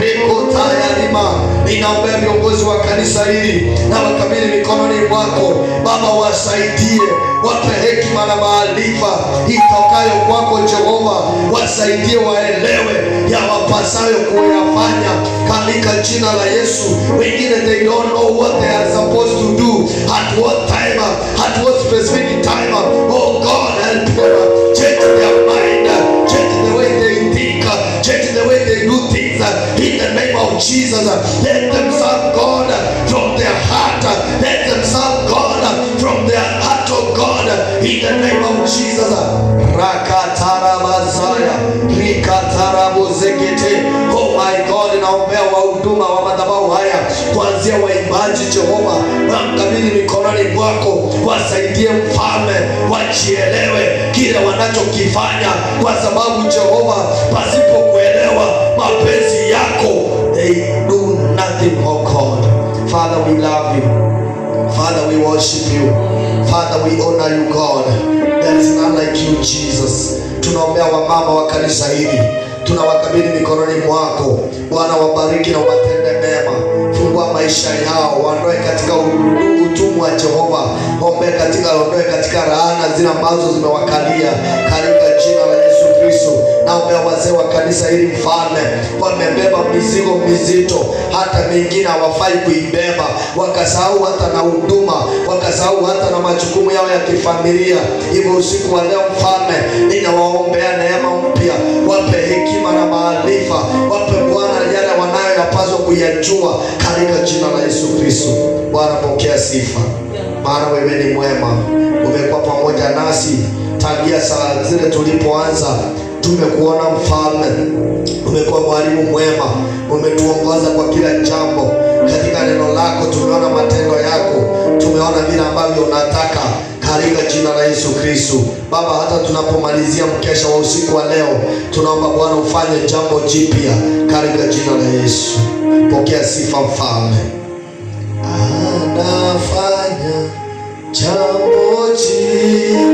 rekotaya lima. Ninaombea viongozi wa kanisa hili na wakabidhi mikononi mwako Baba, wasaidie, wape hekima na maarifa itokayo kwako Jehova. Wasaidie waelewe ya wapasayo kuyafanya katika jina la Yesu. Wengine they don't know what they are supposed to do at what time, at what specific time. Oh God, help them, change their mind, change the way they think, change the way they do things. In the name of Jesus, let them serve God from their heart, let them serve God from their heart, oh God, in the name of Jesus. Rakatarabazaya rikatarabuzekete. Oh my God, naombea wahuduma wa madhabahu haya, kuanzia waimbaji Jehova, wakabidhi mikononi mwako. Wasaidie Mfalme, wajielewe kile wanachokifanya, kwa sababu Jehova, pasipo kuelewa mapenzi yako, they do nothing, oh God. Father, we love you. Father, we worship you. Father, we honor you, God. There is none like you, Jesus. Tunaombea wamama wa kanisa hili, tunawakabidhi mikononi mwako. Bwana, wabariki na watende mema. Fungua maisha yao, waondoe katika utumwa Jehova. Ondoe katika laana zile ambazo zimewakalia katika jina la Yesu Kristo. Naombea wazee wa kanisa hili Mfalme, wamebeba mizigo mizito, hata mingine hawafai kuibeba, wakasahau hata na huduma, wakasahau hata na majukumu yao ya kifamilia. Hivyo usiku wa leo Mfalme, ninawaombea neema mpya, wape hekima na maarifa, wape Bwana yale wanayoyapaswa kuyajua katika jina la Yesu Kristo. Bwana, pokea sifa, maana wewe ni mwema, umekuwa pamoja nasi tangia saa zile tulipoanza Tumekuona Mfalme, umekuwa mwalimu mwema, umetuongoza kwa kila jambo. Katika neno lako tumeona matendo yako, tumeona vile ambavyo unataka, katika jina la Yesu Kristo. Baba, hata tunapomalizia mkesha wa usiku wa leo, tunaomba Bwana ufanye jambo jipya katika jina la Yesu. Pokea sifa Mfalme. Anafanya jambo jipya.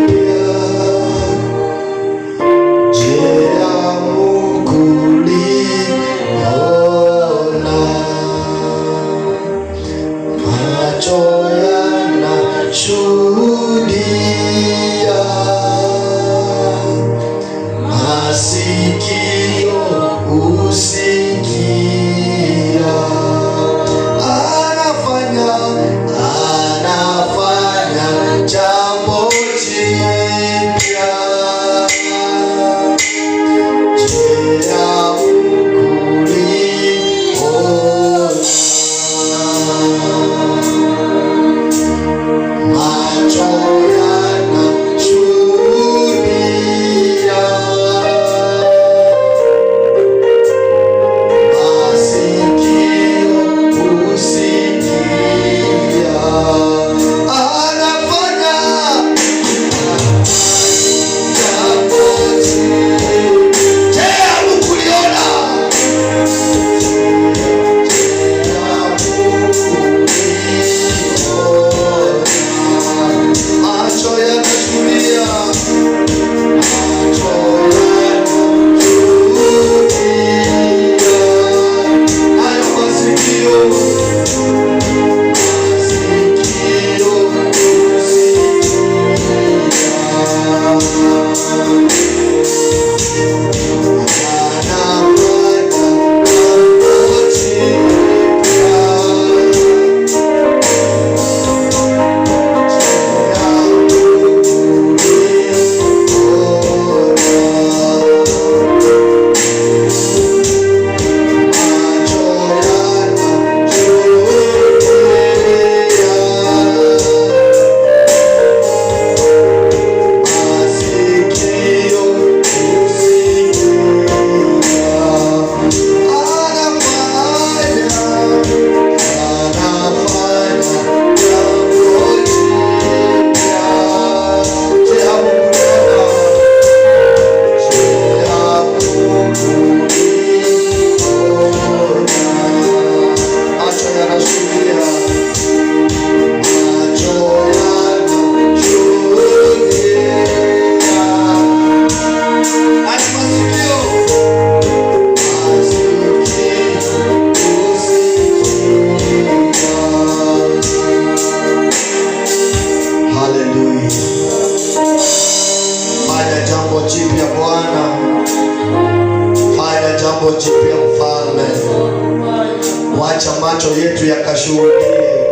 macho yetu yakashuhudie,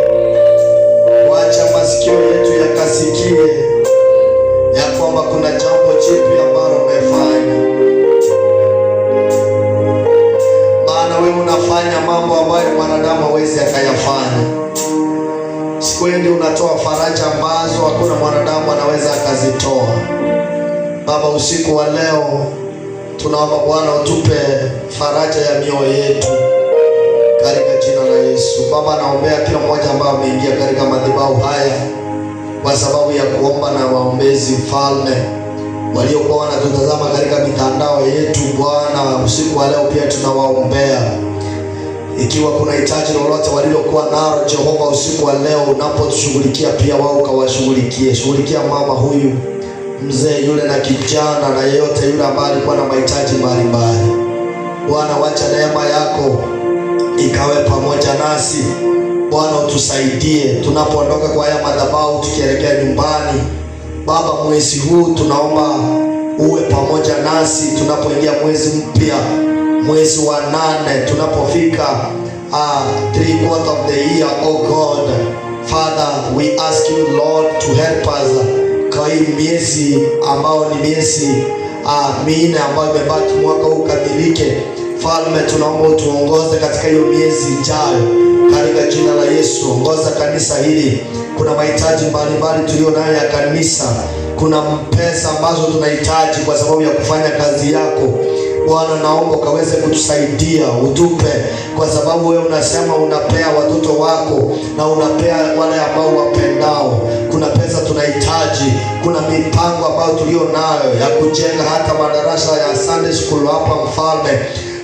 wacha masikio yetu yakasikie ya kwamba kuna jambo jipya ambalo umefanya. Maana wewe unafanya mambo ambayo mwanadamu hawezi akayafanya. Sikwendi unatoa faraja ambazo hakuna mwanadamu anaweza akazitoa. Baba, usiku wa leo tunaomba Bwana utupe faraja ya mioyo yetu katika jina la Yesu. Baba, naombea kila mmoja ambaye ameingia katika madhabahu haya kwa sababu ya kuomba na waombezi, Mfalme, waliokuwa wanatutazama katika mitandao yetu. Bwana, usiku wa leo pia tunawaombea. Ikiwa kuna hitaji lolote walilokuwa nalo, Jehova, usiku wa leo unapotushughulikia pia wao ukawashughulikie. Shughulikia mama huyu, mzee yule na kijana na yeyote yule ambaye alikuwa na mahitaji mbalimbali. Bwana, wacha neema yako ikawe pamoja nasi. Bwana, utusaidie tunapoondoka kwa haya madhabahu tukielekea nyumbani. Baba, mwezi huu tunaomba uwe pamoja nasi tunapoingia mwezi mpya, mwezi wa 8, tunapofika 3/4 of the year. Oh God, Father, we ask you Lord to help us kwa hii miezi ambao ni miezi minne ambayo imebaki mwaka huu ukamilike. Falme, tunaomba utuongoze katika hiyo miezi ijayo katika jina la Yesu. Ongoza kanisa hili, kuna mahitaji mbalimbali tulio nayo ya kanisa. kuna pesa ambazo tunahitaji kwa sababu ya kufanya kazi yako. Bwana, naomba ukaweze kutusaidia, utupe, kwa sababu wewe unasema unapea watoto wako na unapea wale ambao wapendao. Kuna pesa tunahitaji, kuna mipango ambayo tulio nayo ya kujenga hata madarasa ya Sunday school hapa Mfalme.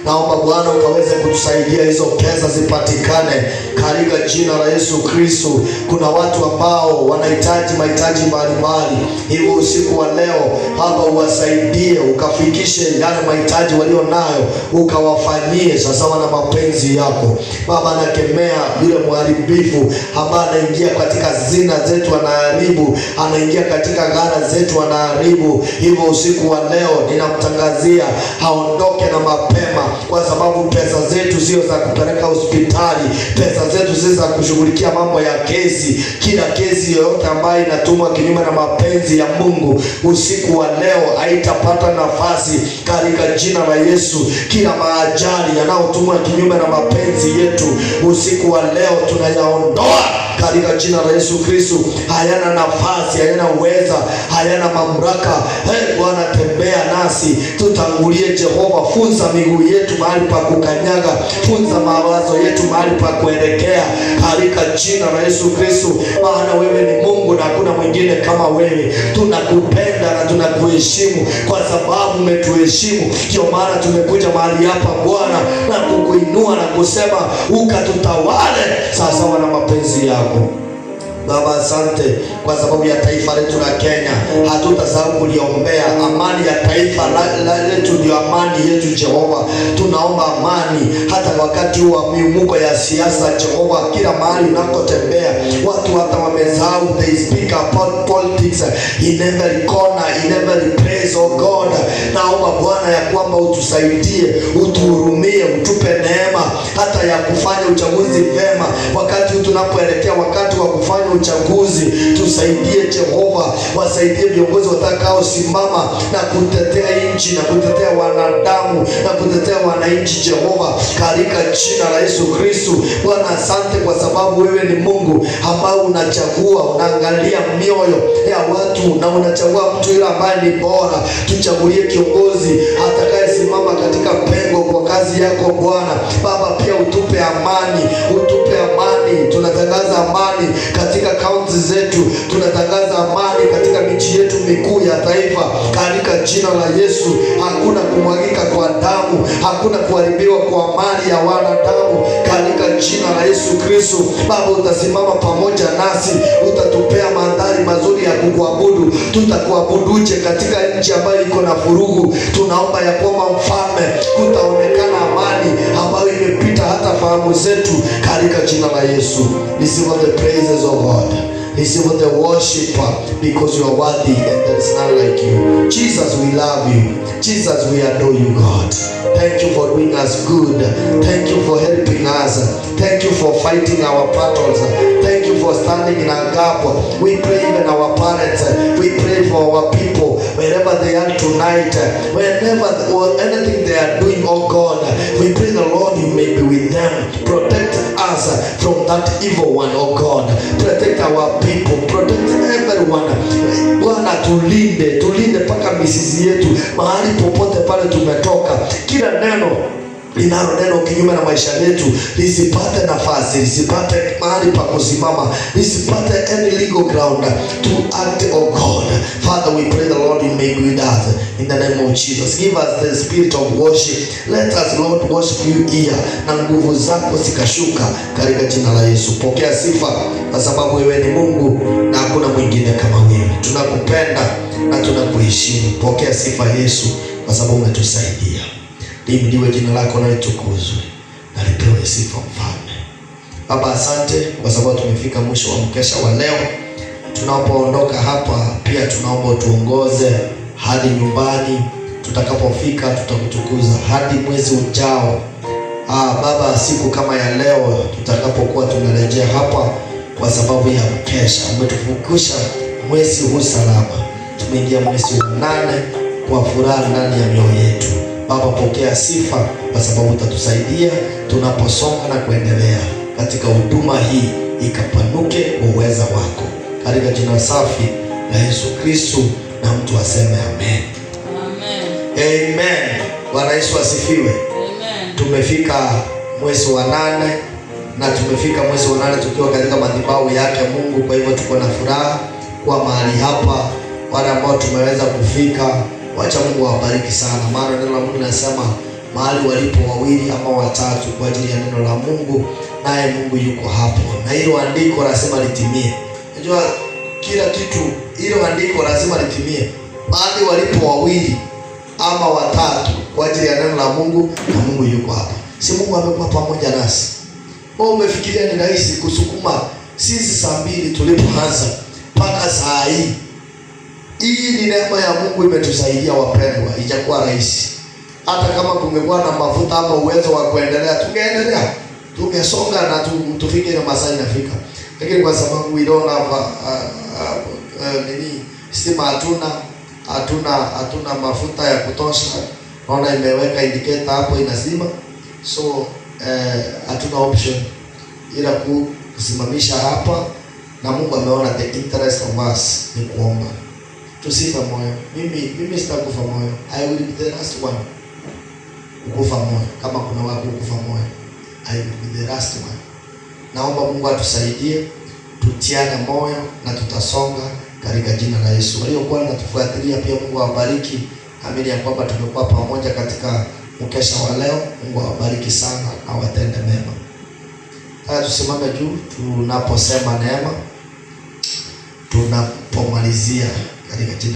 Naomba Bwana ukaweze kutusaidia hizo pesa zipatikane katika jina la Yesu Kristo. Kuna watu ambao wanahitaji mahitaji mbalimbali, hivyo usiku wa leo hapa uwasaidie, ukafikishe yale mahitaji walio nayo, ukawafanyie sawasawa na mapenzi yako. Baba, nakemea yule mharibifu ambaye anaingia katika zina zetu anaharibu, anaingia katika gara zetu anaharibu. Hivyo usiku wa leo ninamtangazia haondoke na mapema, kwa sababu pesa zetu sio za kupeleka hospitali, pesa zetu sio za kushughulikia mambo ya kesi. Kila kesi yoyote ambayo inatumwa kinyume na mapenzi ya Mungu usiku wa leo haitapata nafasi katika jina la Yesu. Kila maajali yanayotumwa kinyume na mapenzi yetu usiku wa leo tunayaondoa katika jina la Yesu Kristo. Hayana nafasi, hayana uweza, hayana mamlaka. Bwana, tembea nasi, tutangulie Jehova. Funza miguu yetu mahali pa kukanyaga, funza mawazo yetu mahali pa kuelekea katika jina la Yesu Kristo. Maana wewe ni Mungu na hakuna mwingine kama wewe. Tunakupenda na tunakuheshimu kwa sababu umetuheshimu. Ndio maana tumekuja mahali hapa Bwana na kukuinua na kusema ukatutawale sawasawa na mapenzi yako. Baba, asante kwa sababu ya taifa letu la Kenya. Hatutasahau kuliombea amani ya taifa letu, ndio amani yetu Jehova. Tunaomba amani hata wakati wa miumuko ya siasa Jehova. Kila mahali unakotembea watu hata wamesahau, they speak about politics in every corner, in every place. Oh God, naomba Bwana ya kwamba utusaidie, utuhurumie, utupe neema hata ya kufanya uchaguzi vema. Wakati tunapoelekea wakati wa kufanya uchaguzi, tusaidie Jehova. Wasaidie viongozi watakao simama na kutetea nchi na kutetea wanadamu na kutetea wananchi Jehova, katika jina la Yesu Kristo. Bwana, asante kwa sababu wewe ni Mungu ambao unachagua, unaangalia mioyo ya watu na unachagua mtu yule ambaye ni bora. Tuchagulie kiongozi atakayesimama katika pengo kwa kazi yako Bwana. Baba, pia utupe amani, utupe amani. Tunatangaza amani katika kaunti zetu, tunatangaza amani katika miji yetu mikuu ya taifa katika jina la Yesu. Hakuna kumwagika kwa damu, hakuna kuharibiwa kwa mali ya wanadamu katika jina la Yesu Kristo. Baba, utasimama pamoja nasi, utatupea mandhari mazuri ya kukuabudu. Tutakuabuduje katika nchi ambayo iko na furugu? Tunaomba ya kwamba Mfalme, kutaonekana amani ambayo imepita hata fahamu zetu katika jina la Yesu. Receive all the praises of God. Receive all the worship, because you are worthy and there is none like you. Jesus, we love you. Jesus, we adore you, God. Thank you for doing us good. Thank you for helping us. Thank you for fighting our battles. Thank you for standing in our gap. We pray even our parents. We pray for our people wherever they are tonight, whenever or anything they are doing, oh God. We pray the Lord, you may be with them. Protect us from that evil one, oh God. Protect our people, protect everyone. Bwana, tulinde paka mizizi yetu mahali popote pale tumetoka. Kila neno linaloneno kinyume na maisha yetu lisipate nafasi, lisipate mahali pa kusimama, lisipate any legal ground to act, oh God. Father, we pray the Lord, you may be with us in the name of Jesus. Give us the spirit of worship. Let us, Lord, worship you here, na nguvu zako zikashuka katika jina la Yesu. Pokea sifa kwa sababu wewe ni Mungu na hakuna mwingine kama wewe. Tunakupenda na tunakuheshimu. Pokea sifa Yesu kwa sababu umetusaidia. Liwe jina lako na litukuzwe na lipewe sifa Mfalme. Baba, asante kwa sababu tumefika mwisho wa mkesha wa leo. Tunapoondoka hapa pia tunaomba utuongoze hadi nyumbani. Tutakapofika tutakutukuza hadi mwezi ujao. Baba, siku kama ya leo tutakapokuwa tumerejea hapa kwa sababu ya mkesha, umetufukisha mwezi huu salama. Tumeingia mwezi wa 8 kwa furaha ndani ya mioyo yetu. Baba, pokea sifa kwa sababu utatusaidia tunaposonga na kuendelea katika huduma hii, ikapanuke kwa uweza wako, katika jina safi la Yesu Kristo, na mtu aseme amen. Amen. Bwana Yesu asifiwe. Amen. Tumefika mwezi wa 8 na tumefika mwezi wa 8 tukiwa katika madhabahu yake Mungu. Kwa hivyo tuko na furaha kwa mahali hapa. Wale ambao tumeweza kufika, wacha Mungu awabariki sana, maana neno la Mungu linasema mahali walipo wawili ama watatu kwa ajili ya neno la Mungu, naye Mungu yuko hapo. Na hilo andiko lazima litimie. Unajua kila kitu, hilo andiko lazima litimie. Mahali walipo wawili ama watatu kwa ajili ya neno la Mungu, na Mungu yuko hapa. Si Mungu amekuwa pamoja nasi? Wewe umefikiria ni rahisi kusukuma sisi saa 2 tulipoanza mpaka saa hii? Hii ni neema ya Mungu imetusaidia wapendwa, ijakuwa rahisi. Hata kama kungekuwa na mafuta ama uwezo wa kuendelea, tungeendelea, tungesonga na tufike na masaa inafika. Lakini kwa sababu we don't have stima, hatuna mafuta ya kutosha. Naona imeweka indicator hapo inazima. So hatuna option ila kusimamisha hapa, na Mungu ameona the interest of us ni kuomba. Tusifa moyo. Mimi sitakufa moyo. I will be the last one kukufa moyo. Kama kuna watu kukufa moyo, I will be the last one. Naomba Mungu atusaidie, tutiane moyo na tutasonga katika jina la Yesu. Waliokuwa wanatufuatilia pia Mungu awabariki. Amini ya kwamba tumekuwa pamoja katika mkesha wa leo. Mungu awabariki sana na watende mema. Haya, tusimame juu tunaposema neema, tunapomalizia katika jina